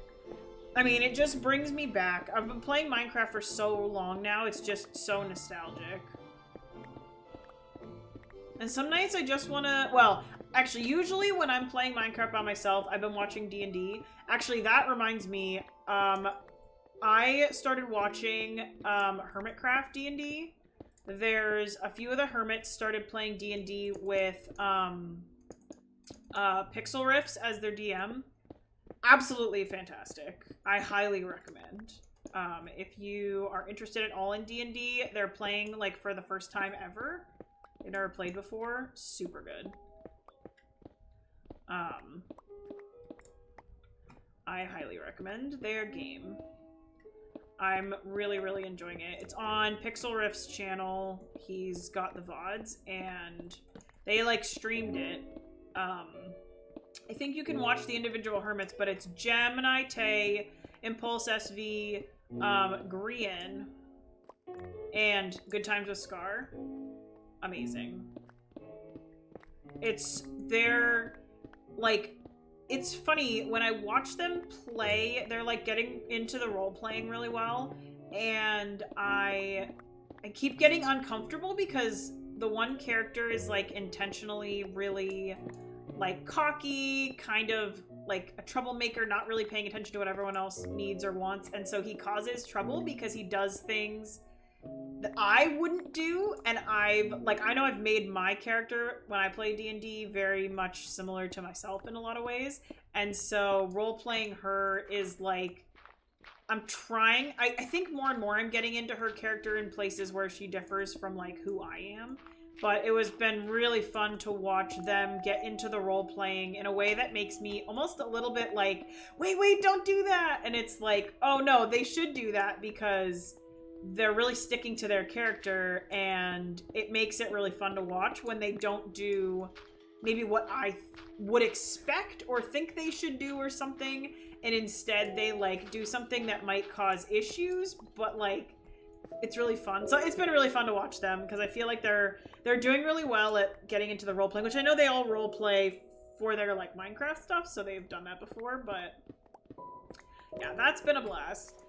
A: I mean, it just brings me back. I've been playing Minecraft for so long now, it's just so nostalgic. And some nights I just want to... Well, actually, usually when I'm playing Minecraft by myself, I've been watching D&D. Actually, that reminds me, I started watching Hermitcraft D&D. There's a few of the hermits started playing D&D with Pixel Riffs as their DM. Absolutely fantastic. I highly recommend. If you are interested at all in D&D, they're playing like for the first time ever. They've never played before. Super good. I highly recommend their game. I'm really, really enjoying it. It's on Pixel Riff's channel. He's got the VODs, and they like streamed it. I think you can watch the individual hermits, but it's Gemini, Tay, Impulse SV, Grian, and Good Times with Scar. Amazing. They're, like, it's funny, when I watch them play, they're, like, getting into the role-playing really well, and I keep getting uncomfortable because the one character is, like, intentionally really... like cocky, kind of like a troublemaker, not really paying attention to what everyone else needs or wants, and so he causes trouble because he does things that I wouldn't do. And I know I've made my character when I play D&D very much similar to myself in a lot of ways, and so role-playing her is like, I'm trying, I think more and more I'm getting into her character in places where she differs from like who I am. But it was been really fun to watch them get into the role-playing in a way that makes me almost a little bit like, wait, don't do that! And it's like, oh no, they should do that because they're really sticking to their character, and it makes it really fun to watch when they don't do maybe what I would expect or think they should do or something, and instead they like do something that might cause issues, but like, it's really fun. So it's been really fun to watch them because I feel like they're doing really well at getting into the role-playing, which I know they all role-play for their like Minecraft stuff, so they've done that before, but yeah, that's been a blast.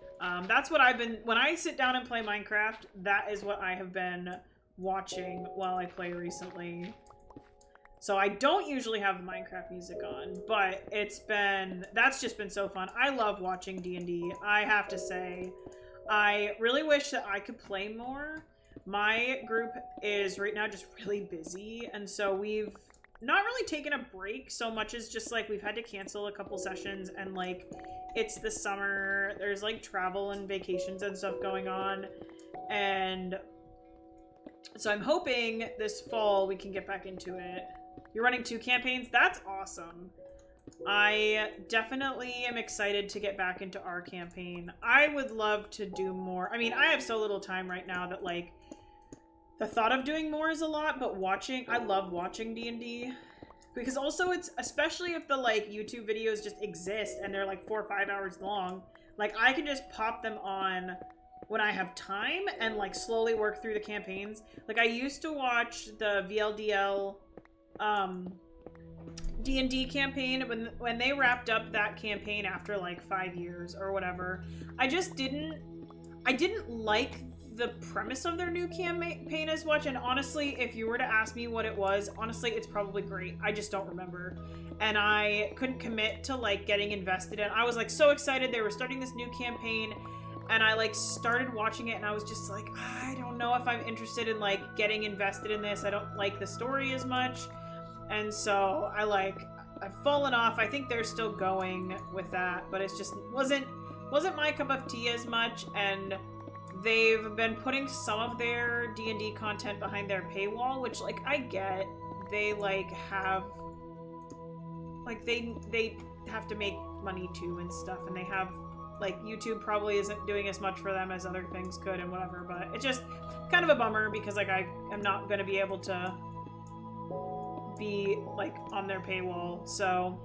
A: That's what I've been, when I sit down and play Minecraft, that is what I have been watching while I play recently. So I don't usually have the Minecraft music on, but that's just been so fun. I love watching D&D, I have to say. I really wish that I could play more. My group is right now just really busy, and so we've not really taken a break so much as just like we've had to cancel a couple sessions, and like it's the summer, there's like travel and vacations and stuff going on, and so I'm hoping this fall we can get back into it. You're running 2 campaigns? That's awesome. I definitely am excited to get back into our campaign. I would love to do more. I mean, I have so little time right now that like The thought of doing more is a lot, but I love watching D&D. Because also it's, especially if the, like, YouTube videos just exist and they're, like, 4 or 5 hours long, like, I can just pop them on when I have time and, like, slowly work through the campaigns. Like, I used to watch the VLDL, D&D campaign. When they wrapped up that campaign after, like, 5 years or whatever, I didn't like the premise of their new campaign as much, and honestly, if you were to ask me what it was, honestly, it's probably great. I just don't remember. And I couldn't commit to, like, getting invested in. I was, like, so excited they were starting this new campaign, and I, like, started watching it, and I was just like, I don't know if I'm interested in, like, getting invested in this. I don't like the story as much. And so I've fallen off. I think they're still going with that, but it's just wasn't my cup of tea as much, and they've been putting some of their D&D content behind their paywall, which, like, I get. They, like, have... Like, they have to make money, too, and stuff, and they have... Like, YouTube probably isn't doing as much for them as other things could and whatever, but it's just kind of a bummer because, like, I am not going to be able to be, like, on their paywall, so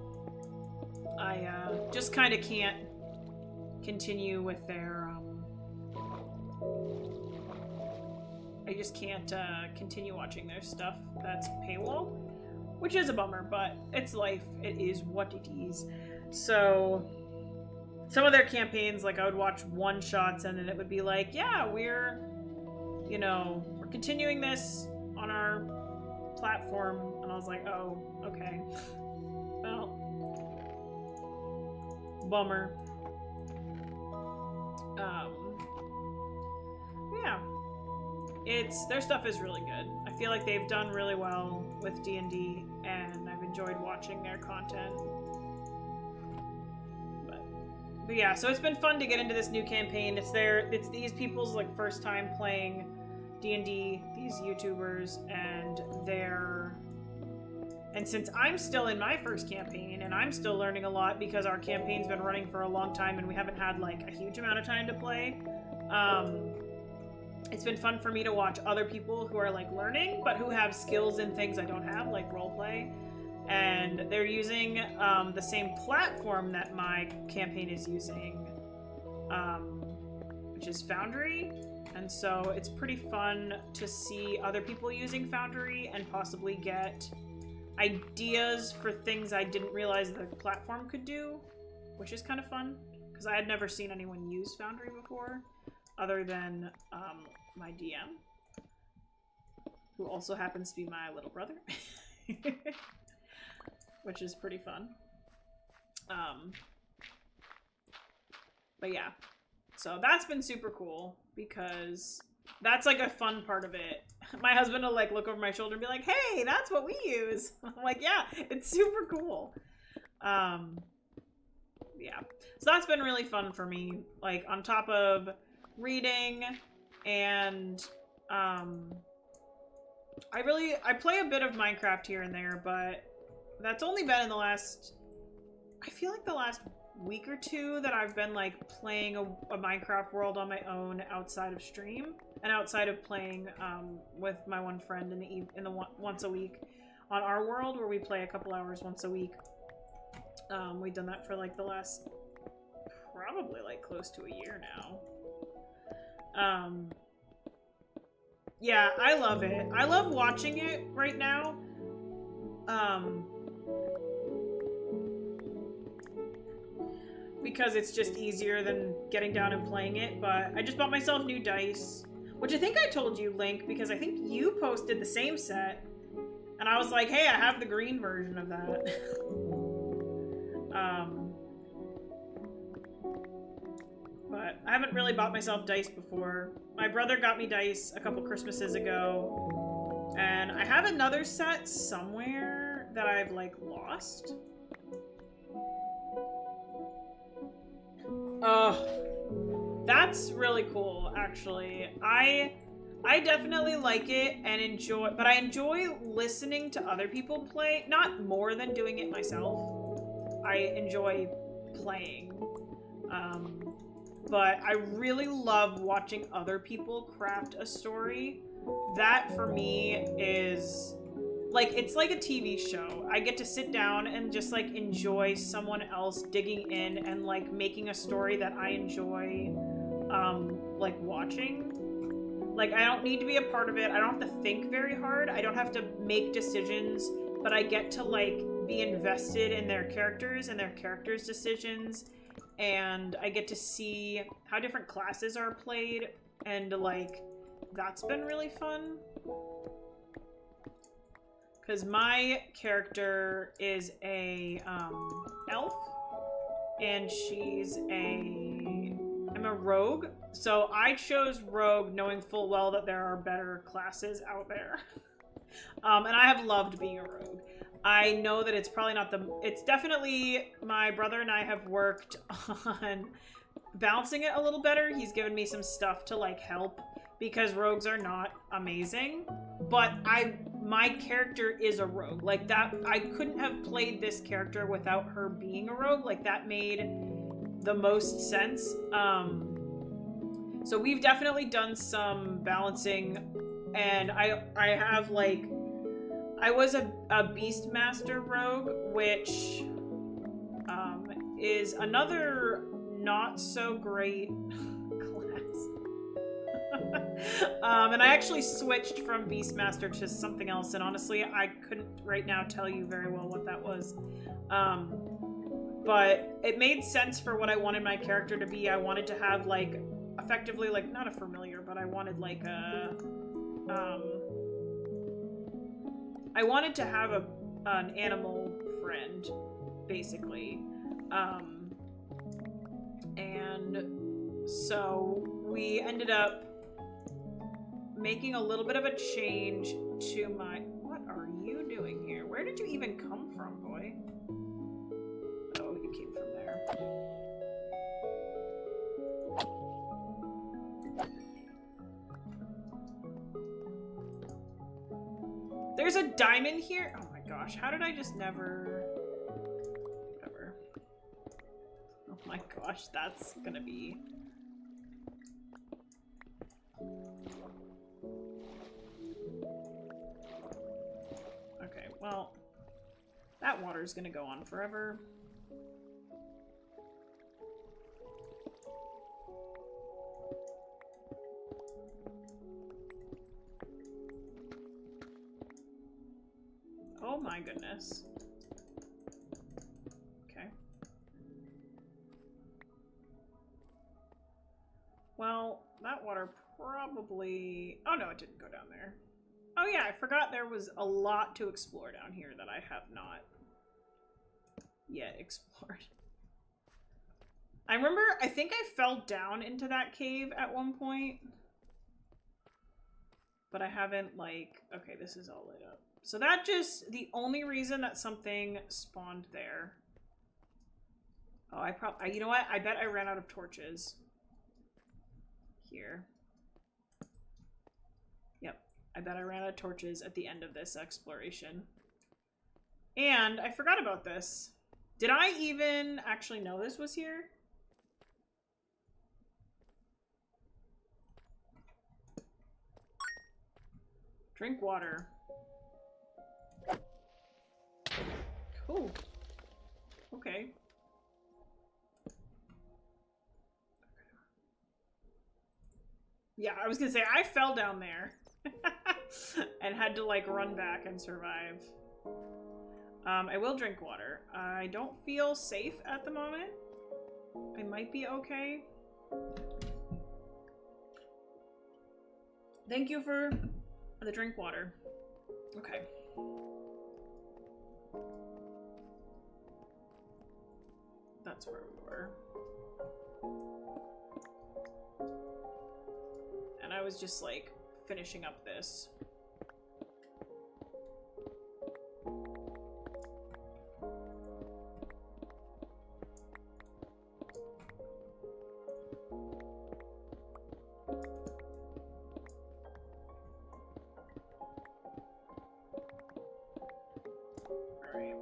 A: I just kind of can't continue with their... I just can't continue watching their stuff that's paywall, which is a bummer, but it's life. It is what it is. So some of their campaigns, like, I would watch one-shots and then it would be like, yeah, we're continuing this on our platform. And I was like, oh, okay. Well, bummer. Yeah. Their stuff is really good. I feel like they've done really well with D&D, and I've enjoyed watching their content. But yeah, so it's been fun to get into this new campaign. It's these people's, like, first time playing D&D, these YouTubers, and since I'm still in my first campaign, and I'm still learning a lot because our campaign's been running for a long time and we haven't had, like, a huge amount of time to play, it's been fun for me to watch other people who are, like, learning, but who have skills in things I don't have, like roleplay. And they're using the same platform that my campaign is using, which is Foundry. And so it's pretty fun to see other people using Foundry and possibly get ideas for things I didn't realize the platform could do, which is kind of fun, because I had never seen anyone use Foundry before, other than my DM, who also happens to be my little brother, which is pretty fun. But yeah, so that's been super cool, because that's, like, a fun part of it. My husband will, like, look over my shoulder and be like, hey, that's what we use. I'm like, yeah, it's super cool. Yeah. So that's been really fun for me, like, on top of reading, and I play a bit of Minecraft here and there, but that's only been in the last, I feel like the last week or two that I've been, like, playing a Minecraft world on my own outside of stream, and outside of playing with my one friend in the once a week on our world, where we play a couple hours once a week. We've done that for, like, the last probably, like, close to a year now. Yeah, I love it. I love watching it right now. Because it's just easier than getting down and playing it, but I just bought myself new dice, which I think I told you, Link, because I think you posted the same set, and I was like, hey, I have the green version of that. But I haven't really bought myself dice before. My brother got me dice a couple Christmases ago, and I have another set somewhere that I've, like, lost. Oh, that's really cool, actually. I definitely like it and enjoy, but I enjoy listening to other people play, not more than doing it myself. I enjoy playing. But I really love watching other people craft a story. that for me is like, it's like a TV show. I get to sit down and just like enjoy someone else digging in and like making a story that I enjoy like watching. Like, I don't need to be a part of it. I don't have to think very hard. I don't have to make decisions, but I get to like be invested in their characters and their characters' decisions, and I get to see how different classes are played, and like that's been really fun. Because my character is a elf, and I'm a rogue. So I chose rogue knowing full well that there are better classes out there. And I have loved being a rogue. I know that it's probably not it's definitely, my brother and I have worked on balancing it a little better. He's given me some stuff to like help, because rogues are not amazing, but my character is a rogue. Like, that, I couldn't have played this character without her being a rogue. Like, that made the most sense. So we've definitely done some balancing, and I have like, I was a Beastmaster rogue, which is another not so great class. And I actually switched from Beastmaster to something else, and honestly, I couldn't right now tell you very well what that was. But it made sense for what I wanted my character to be. I wanted to have, like, effectively, like, not a familiar, but I wanted, like, I wanted to have an animal friend, basically. And so we ended up making a little bit of a change to my... What are you doing here? Where did you even come from, boy? Oh, you came from there. There's a diamond here? Oh my gosh, how did I just never... Whatever. Oh my gosh, that's gonna be... Okay, well, that water's gonna go on forever. Oh my goodness. Okay. Well, that water probably... Oh no, it didn't go down there. Oh yeah, I forgot there was a lot to explore down here that I have not yet explored. I remember, I think I fell down into that cave at one point. But I haven't, like... Okay, this is all lit up. So that just... The only reason that something spawned there... Oh, you know what? I bet I ran out of torches. Here. Yep. I bet I ran out of torches at the end of this exploration. And I forgot about this. Did I even actually know this was here? Drink water. Cool. Okay. Yeah, I was gonna say, I fell down there. And had to, like, run back and survive. I will drink water. I don't feel safe at the moment. I might be okay. Thank you for the drink water. Okay. That's where we were. And I was just, like, finishing up this. Alright.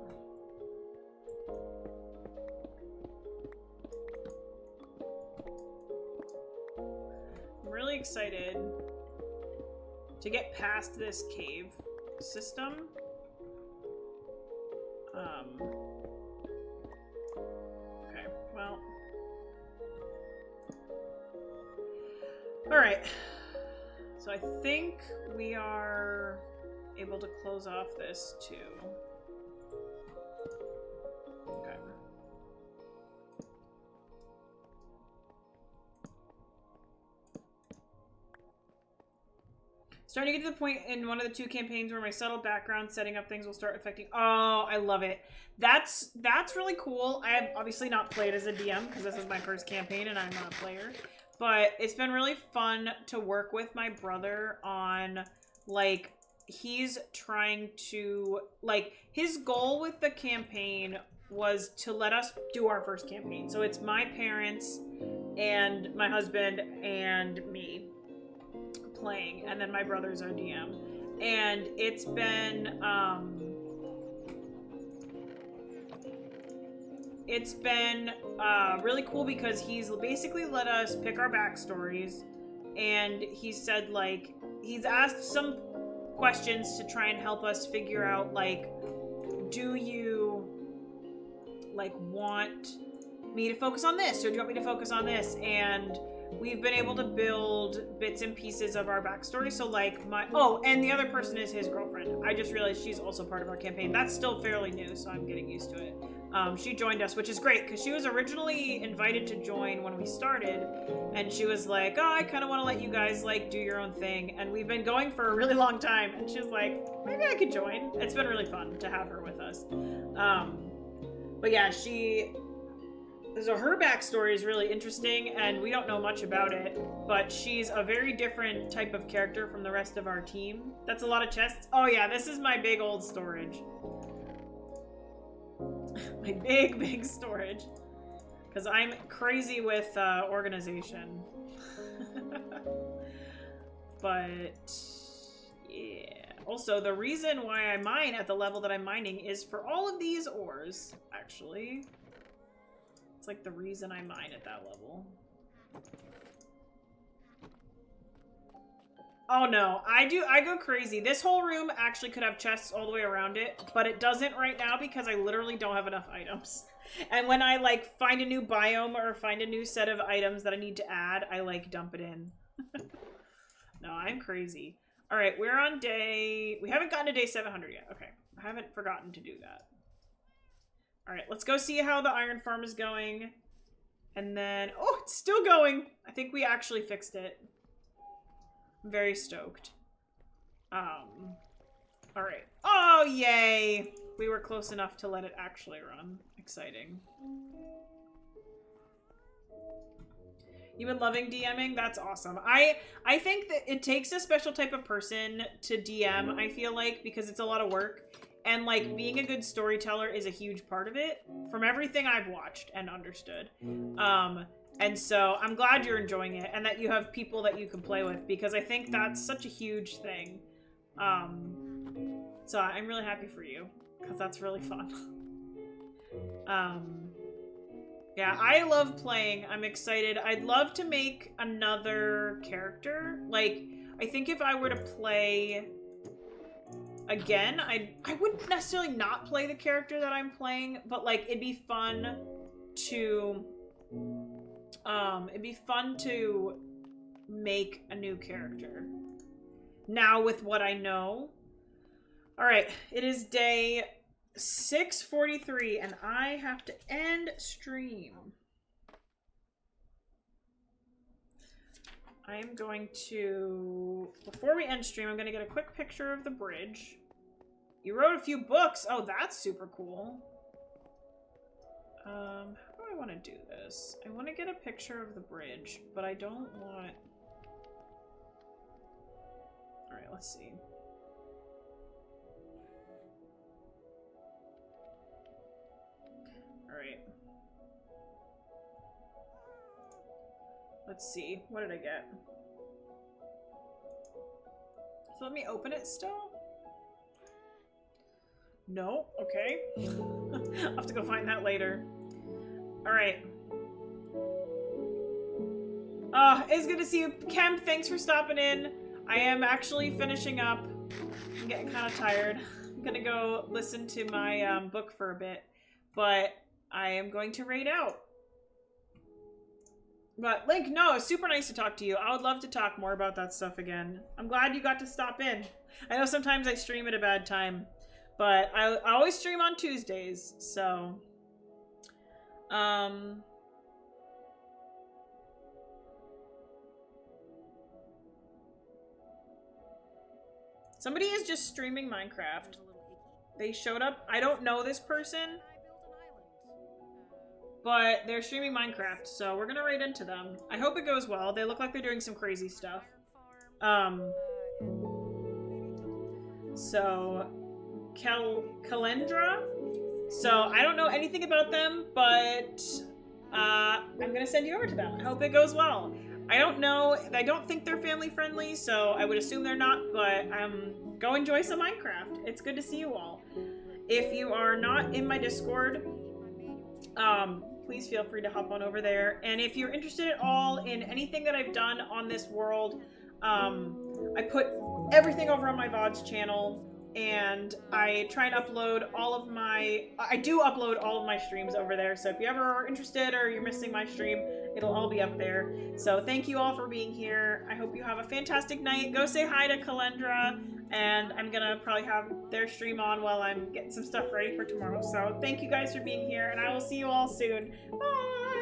A: I'm really excited to get past this cave system. Okay, well. Alright. So I think we are able to close off this too. Okay. Starting to get to the point in one of the 2 campaigns where my subtle background setting up things will start affecting. Oh, I love it. That's really cool. I have obviously not played as a DM because this is my first campaign and I'm not a player. But it's been really fun to work with my brother on, like, he's trying to, like, his goal with the campaign was to let us do our first campaign. So it's my parents and my husband and me playing, and then my brother's our DM. And it's been really cool because he's basically let us pick our backstories, and he said, like, he's asked some questions to try and help us figure out, like, do you, like, want me to focus on this, or do you want me to focus on this? And we've been able to build bits and pieces of our backstory. So, like, oh, and the other person is his girlfriend. I just realized she's also part of our campaign. That's still fairly new, so I'm getting used to it. She joined us, which is great, because she was originally invited to join when we started, and she was like, oh, I kind of want to let you guys, like, do your own thing, and we've been going for a really long time, and she was like, maybe I could join. It's been really fun to have her with us. But yeah, so her backstory is really interesting, and we don't know much about it, but she's a very different type of character from the rest of our team. That's a lot of chests. Oh yeah, this is my big old storage. My big storage. Because I'm crazy with organization. But, yeah. Also, the reason why I mine at the level that I'm mining is for all of these ores, actually. It's like the reason I mine at that level. Oh no, I go crazy. This whole room actually could have chests all the way around it, but it doesn't right now because I literally don't have enough items. And when I, like, find a new biome or find a new set of items that I need to add, I, like, dump it in. No, I'm crazy. All right, we're on day... We haven't gotten to day 700 yet. Okay, I haven't forgotten to do that. All right, let's go see how the iron farm is going. And then... Oh, it's still going! I think we actually fixed it. I'm very stoked. All right. Oh, yay! We were close enough to let it actually run. Exciting. You've been loving DMing? That's awesome. I think that it takes a special type of person to DM, I feel like, because it's a lot of work. And, like, being a good storyteller is a huge part of it, from everything I've watched and understood. And so I'm glad you're enjoying it and that you have people that you can play with, because I think that's such a huge thing. So I'm really happy for you, because that's really fun. Yeah, I love playing. I'm excited. I'd love to make another character. Like, I think if I were to play again, I wouldn't necessarily not play the character that I'm playing, but, like, it'd be fun to make a new character now with what I know. All right, it is day 6:43 and I have to end stream. I am going to, before we end stream, I'm going to get a quick picture of the bridge. You wrote a few books. Oh, that's super cool. How do I want to do this? I want to get a picture of the bridge, but I don't want... Alright, let's see. Alright. Let's see. What did I get? So let me open it still? No? Okay. I'll have to go find that later. Alright. It's good to see you. Kemp, thanks for stopping in. I am actually finishing up. I'm getting kind of tired. I'm gonna go listen to my book for a bit, but I am going to raid out. But Link, no, it's super nice to talk to you. I would love to talk more about that stuff again. I'm glad you got to stop in. I know sometimes I stream at a bad time, but I always stream on Tuesdays, so... Somebody is just streaming Minecraft. They showed up. I don't know this person, but they're streaming Minecraft, so we're gonna raid into them. I hope it goes well. They look like they're doing some crazy stuff. So, Kalendra? So, I don't know anything about them, but I'm gonna send you over to them. I hope it goes well. I don't know, I don't think they're family friendly, so I would assume they're not, but go enjoy some Minecraft. It's good to see you all. If you are not in my Discord, please feel free to hop on over there. And if you're interested at all in anything that I've done on this world, I put everything over on my VODs channel, and I try and upload all of my... I do upload all of my streams over there, so if you ever are interested or you're missing my stream, it'll all be up there. So thank you all for being here. I hope you have a fantastic night. Go say hi to Kalendra, and I'm gonna probably have their stream on while I'm getting some stuff ready for tomorrow. So thank you guys for being here, and I will see you all soon. Bye!